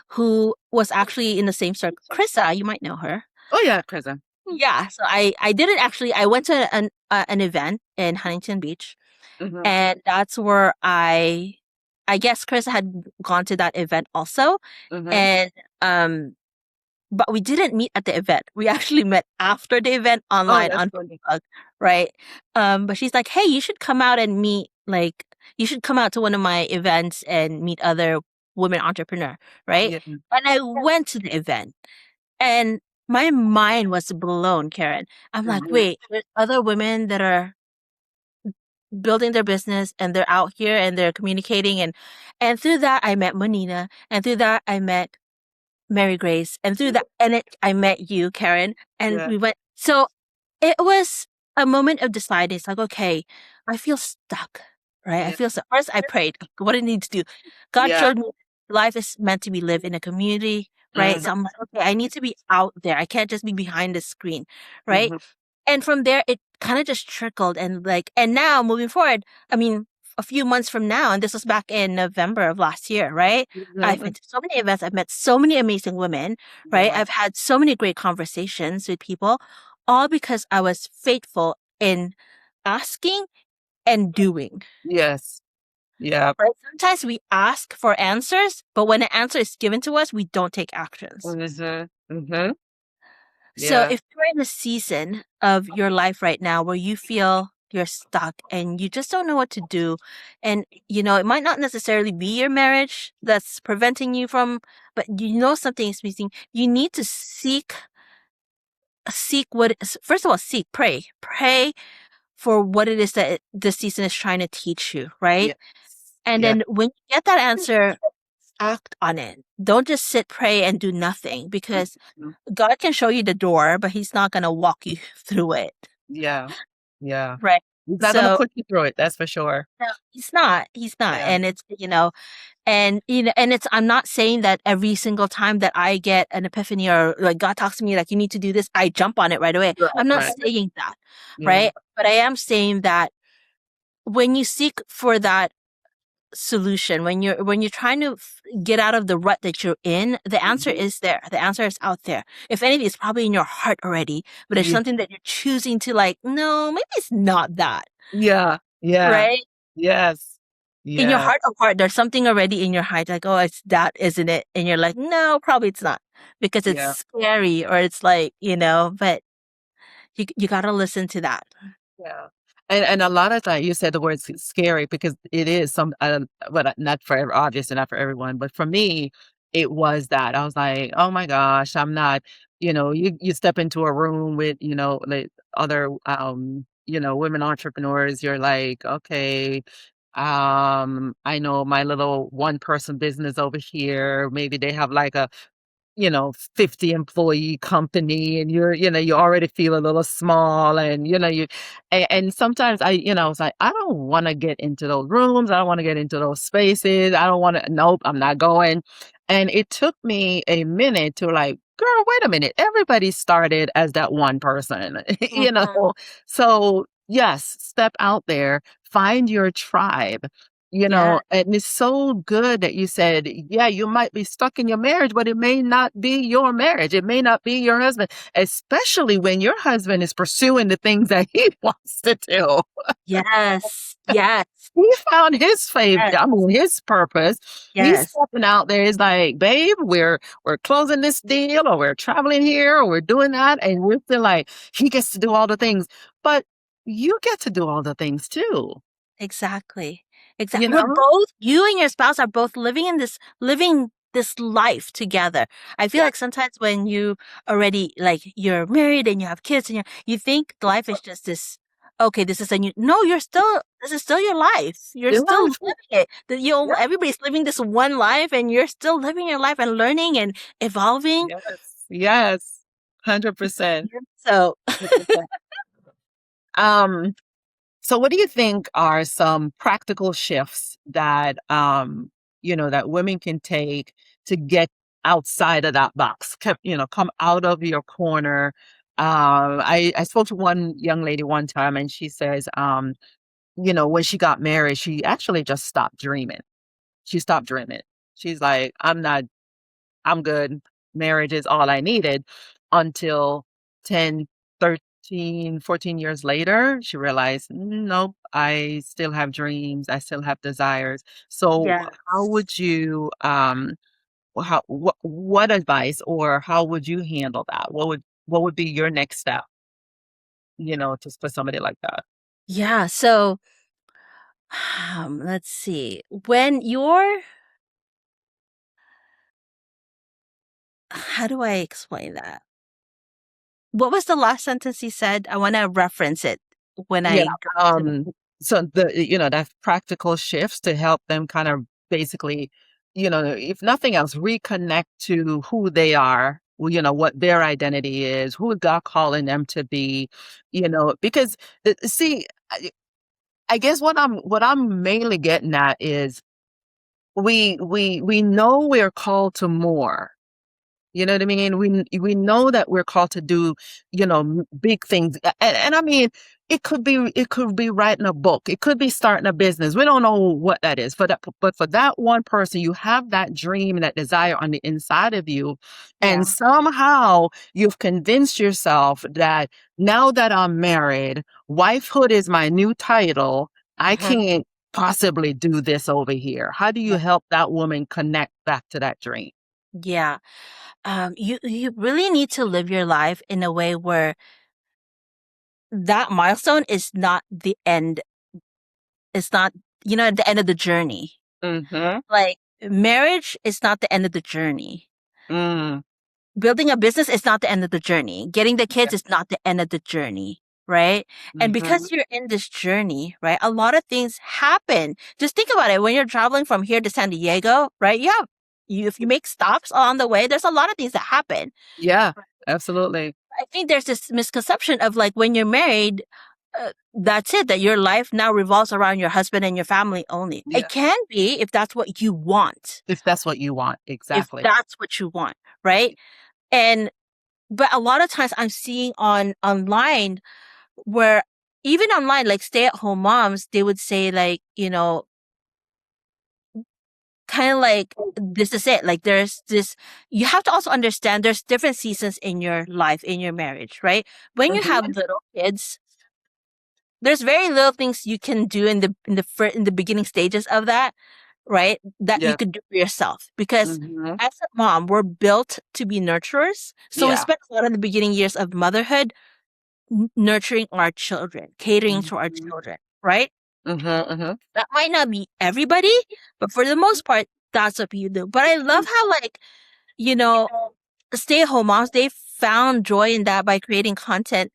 who was actually in the same circle. Krissa, you might know her. Oh, yeah, prison. Yeah, so I didn't actually I went to an event in Huntington Beach, Mhm. and that's where I guess Chris had gone to that event also, Mhm. and but we didn't meet at the event. We actually met after the event Oh, online that's on funny. Facebook, right? But she's like, "Hey, you should come out and meet. Like, you should come out to one of my events and meet other women entrepreneur, right?" Yeah. And I went to the event. And my mind was blown, Karen. I'm like, Mhm. wait, there's other women that are building their business and they're out here and they're communicating and through that I met Monina and through that I met Mary Grace and through that I met you, Karen, and Yeah. we went so it was a moment of deciding. It's like, okay, I feel stuck, right? I Yeah. feel stuck. First, I prayed, what do I need to do? God Yeah. showed me life is meant to be lived in a community, right? Mhm. So I'm like, okay, I need to be out there. I can't just be behind the screen, right? Mhm. And from there, it kind of just trickled and now moving forward, I mean, a few months from now, and this was back in November of last year, right? I've been Mhm. to so many events. I've met so many amazing women, right? Yeah. I've had so many great conversations with people, all because I was faithful in asking and doing. Yes. Yeah. Right? Sometimes we ask for answers, but when an answer is given to us, we don't take actions. Mhm. Mm-hmm. So Yeah. if you're in a season of your life right now where you feel you're stuck and you just don't know what to do, and it might not necessarily be your marriage that's preventing you from, but something is missing, you need to seek first of all, pray for what it is that the season is trying to teach you, right? Yes. And Yeah. then when you get that answer, act on it. Don't just sit, pray, and do nothing, because Mhm. God can show you the door, but He's not going to walk you through it, Yeah. Yeah. right? He's not gonna So, put you through it, that's for sure. no, He's not. He's not. Yeah. And I'm not saying that every single time that I get an epiphany or like God talks to me, like, you need to do this, I jump on it right away. Right, I'm not right. saying that, Yeah. right? But I am saying that when you seek for that solution, when you're trying to get out of the rut that you're in, the answer Mhm. is there. The answer is out there. If anything, it's probably in your heart already, but it's Yeah. something that you're choosing to, like, no, maybe it's not that, Yeah. Yeah. right? Yes. In your Yeah. heart of heart, there's something already in your heart, like, oh, it's that, isn't it? And you're like, no, probably it's not, because it's Yeah. scary, or it's like, but you gotta listen to that. Yeah. And a lot of time you said the word scary because it is some, but not for obviously not for everyone, but for me, it was that I was like, oh my gosh, I'm not, you step into a room with, like other, women entrepreneurs, you're like, okay, I know my little one person business over here. Maybe they have like a 50 employee company and you already feel a little small and, and sometimes it's like, I don't want to get into those rooms. I don't want to get into those spaces. I don't want to, nope, I'm not going. And it took me a minute to like, girl, wait a minute. Everybody started as that one person, Mhm. So yes, step out there, find your tribe. Yeah. And it's so good that you said, yeah, you might be stuck in your marriage, but it may not be your marriage. It may not be your husband, especially when your husband is pursuing the things that he wants to do. Yes. Yes. He found his Yes. favorite, I mean, his purpose. He's Yes. stepping out there. He's like, babe, we're closing this deal, or we're traveling here, or we're doing that. And we're still like, he gets to do all the things, but you get to do all the things too, Exactly. you Exactly. know? You and your spouse are both living this life together. I feel Yeah. like sometimes when you already, like, you're married and you have kids and you think life is just this, okay, this is a new, no, this is still your life. You're In still life. living it. Everybody's living this one life and you're still living your life and learning and evolving. Yes, yes, 100%, Yeah. So, 100%. Um, so what do you think are some practical shifts that, that women can take to get outside of that box, come out of your corner? I spoke to one young lady one time and she says, when she got married, she actually just stopped dreaming. She stopped dreaming. She's like, I'm good. Marriage is all I needed until 10, 13, 14 years later, she realized, nope, I still have dreams. I still have desires. So yeah. how would you, what advice or how would you handle that? What would be your next step, just for somebody like that? Yeah. So, let's see. When you're How do I explain that? What was the last sentence he said? I want to reference it when Yeah. I got to the. Um, so that practical shifts to help them kind of basically, if nothing else, reconnect to who they are, what their identity is, who is God calling them to be, because see, I guess what I'm mainly getting at is we know we're called to more. You know what I mean? We know that we're called to do, big things. And I mean, it could be writing a book. It could be starting a business. We don't know what that is. But for that one person, you have that dream and that desire on the inside of you. And Yeah. somehow you've convinced yourself that now that I'm married, wifehood is my new title. I Mhm. can't possibly do this over here. How do you Yeah. help that woman connect back to that dream? Yeah. you really need to live your life in a way where that milestone is not the end. It's not, the end of the journey. Mm-hmm. Like, marriage is not the end of the journey. Mm. Building a business is not the end of the journey. Getting the Yeah. kids is not the end of the journey, right? And Mm-hmm. because you're in this journey, right, a lot of things happen. Just think about it. When you're traveling from here to San Diego, right? If you make stops along the way, there's a lot of things that happen. Yeah, absolutely. I think there's this misconception of like when you're married, that's it, that your life now revolves around your husband and your family only. It Yeah. can be if that's what you want, If that's what you want. if Exactly. that's what you want, right? And but a lot of times I'm seeing online where even online, like stay-at-home moms, they would say like, kind of like this is it. Like there's this, you have to also understand there's different seasons in your life, in your marriage, right? When you have Mm-hmm. little kids, there's very little things you can do in the beginning stages of that, right? That you Yeah. could do for yourself because Mm-hmm. as a mom, we're built to be nurturers. So we Yeah. spend a lot of the beginning years of motherhood nurturing our children, catering to our Mm-hmm. children, right? Mm-hmm. Mm-hmm. That might not be everybody, but for the most part, that's what you do. But I love how, like, you know, stay at home moms, they found joy in that by creating content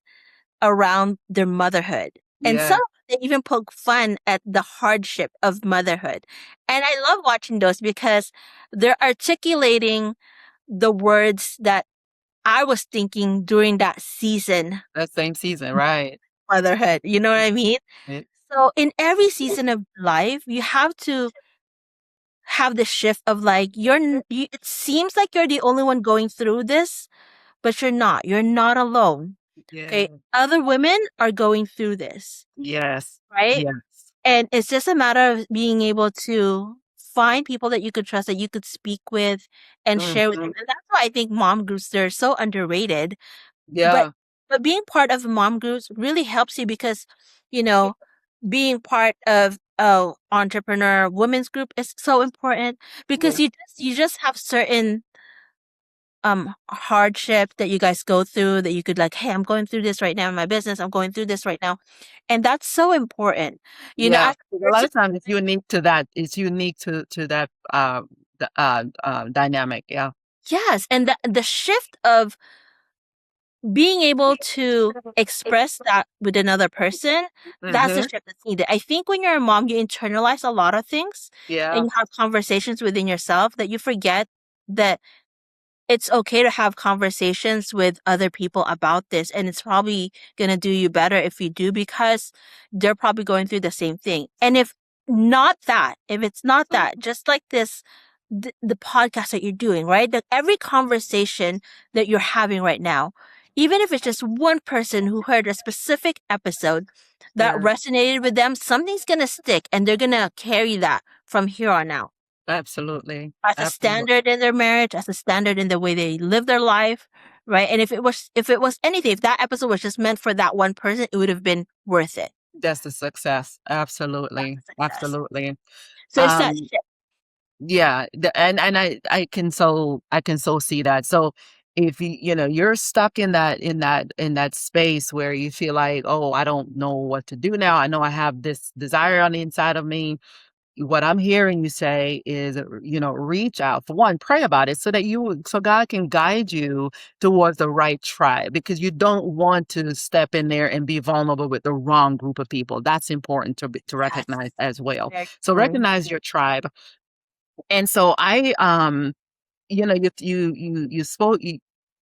around their motherhood. And some Yeah. they even poke fun at the hardship of motherhood. And I love watching those because they're articulating the words that I was thinking during that season, That same season, right? motherhood. You know what I mean? It, So in every season of life, you have to have the shift of like it seems like you're the only one going through this, but you're not. You're not alone. yeah. Okay? Other women are going through this, Yes. right? Yes. And it's just a matter of being able to find people that you could trust, that you could speak with and share with Mm-hmm. them. And that's why I think mom groups, they're so underrated. But Yeah. being part of mom groups really helps you because, you know, being part of a entrepreneur women's group is so important because Yeah. you just have certain hardship that you guys go through, that you could like, hey, I'm going through this right now in my business, I'm going through this right now, and that's so important. Yeah. As A a lot person, of times it's unique to that. It's unique to that dynamic. Yeah. yes, and the shift of being able to express that with another person, that's the Mm-hmm. shift that's needed. I think when you're a mom, you internalize a lot of things and Yeah. you have conversations within yourself that you forget that it's okay to have conversations with other people about this. And it's probably going to do you better if you do because they're probably going through the same thing. And if it's not that, just like the podcast that you're doing, right? That every conversation that you're having right now, even if it's just one person who heard a specific episode that Yeah. resonated with them, something's going to stick and they're going to carry that from here on out Absolutely. as a Absolutely. standard in their marriage, as a standard in the way they live their life, right? And if it was anything, if that episode was just meant for that one person, it would have been worth it. That's the success. That's Absolutely. a success. Absolutely. So it's that Um, shift. yeah, and I can so see that. So if you're stuck in that space where you feel like, oh, I don't know what to do now. I know I have this desire on the inside of me. What I'm hearing you say is, reach out. For one, pray about it so God can guide you towards the right tribe, because you don't want to step in there and be vulnerable with the wrong group of people. That's important to Yes. recognize as well. Very So true. recognize your tribe. And so you spoke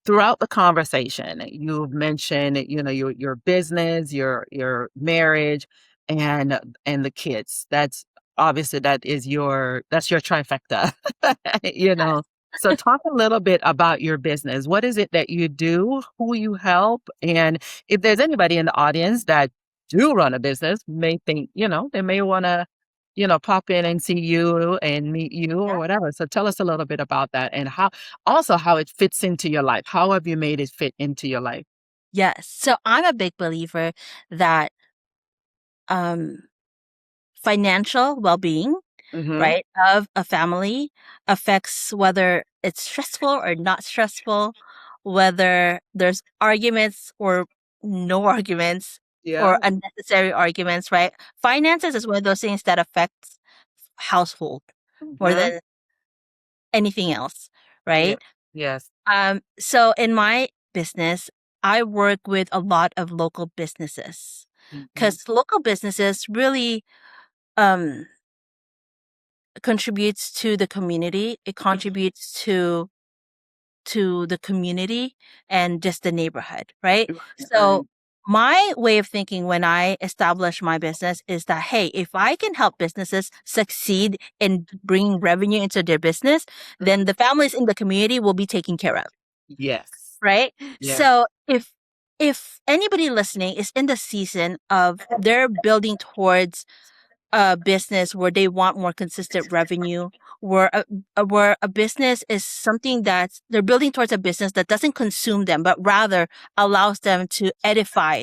throughout the conversation. You've mentioned, your business, your marriage, and the kids. That's obviously that's your trifecta. you Yes. know. So talk a little bit about your business. What is it that you do? Who you help? And if there's anybody in the audience that do run a business, may think, they may want to pop in and see you and meet you or Yeah. whatever. So tell us a little bit about that, and how it fits into your life. How have you made it fit into your life? Yes. So I'm a big believer that um financial well-being Mm-hmm. right, of a family affects whether it's stressful or not stressful, whether there's arguments or no arguments or Yeah. unnecessary arguments, right? Finances is one of those things that affects household more Mm-hmm. than anything else, Yeah. right? Yes. So in my business, I work with a lot of local businesses Mm-hmm. because local businesses really um, contributes to the community. It contributes to the community and just the neighborhood, right? Right. So my way of thinking when I establish my business is that, hey, if I can help businesses succeed in bringing revenue into their business, then Mhm. the families in the community will be taken care of, Yes. right? Yes. So if anybody listening is in the season of they're building towards a business where they want more consistent revenue, where a business is something that they're building towards a business that doesn't consume them, but rather allows them to edify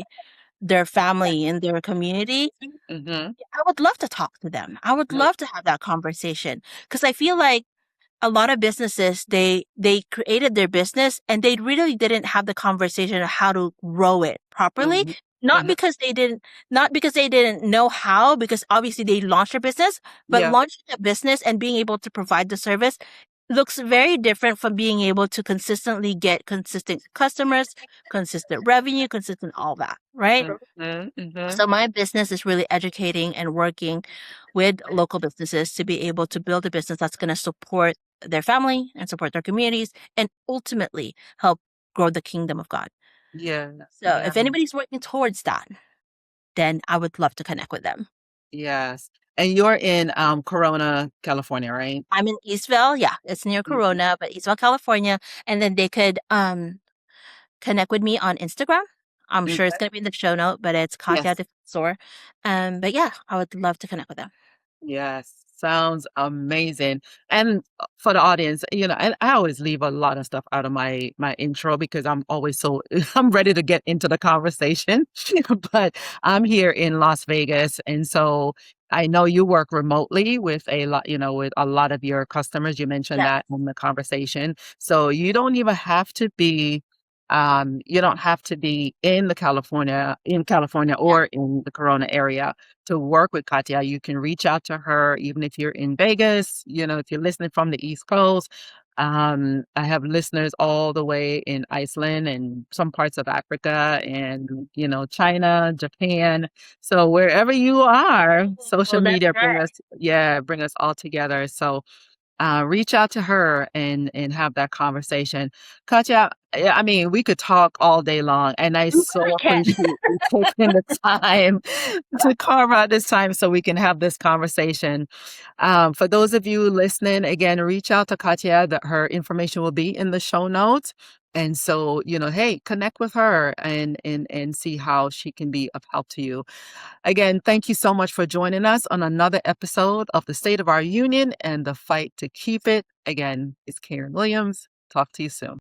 their family and their community, Mm-hmm. I would love to talk to them. I would love to have that conversation because I feel like a lot of businesses they created their business and they really didn't have the conversation of how to grow it properly, Mm-hmm. not Uh-huh. because they didn't know how, because obviously they launched their business, but Yeah. launching a business and being able to provide the service looks very different from being able to consistently get consistent customers, consistent revenue, consistent all that, right? Mm-hmm. Mm-hmm. So my business is really educating and working with local businesses to be able to build a business that's going to support their family and support their communities and ultimately help grow the kingdom of God. Yeah. So Yeah. if anybody's working towards that, then I would love to connect with them. Yes. And you're in Corona, California, right? I'm in Eastville. Yeah, it's near Mhm. Corona, but Eastville, California. And then they could connect with me on Instagram. I'm sure it's Okay. going to be in the show note, but it's Katya Yes. Defensor. But yeah, I would love to connect with them. Yes, sounds amazing. And for the audience, and I always leave a lot of stuff out of my intro because I'm always so I'm ready to get into the conversation. But I'm here in Las Vegas, and so I know you work remotely with a lot, with a lot of your customers. You mentioned Yeah. that in the conversation. So you don't have to be in California Yeah. or in the Corona area to work with Katya. You can reach out to her even if you're in Vegas, if you're listening from the East Coast. I have listeners all the way in Iceland and some parts of Africa and, China, Japan. So wherever you are, social Oh, that's media right. bring us all together. So reach out to her and have that conversation. Katya, I mean, we could talk all day long, and I We really so can. appreciate you taking the time to carve out this time so we can have this conversation. For those of you listening, again, reach out to Katya. That her information will be in the show notes. And so, hey, connect with her and see how she can be of help to you. Again, thank you so much for joining us on another episode of the State of Our Union and the Fight to Keep It. Again, it's Karen Williams. Talk to you soon.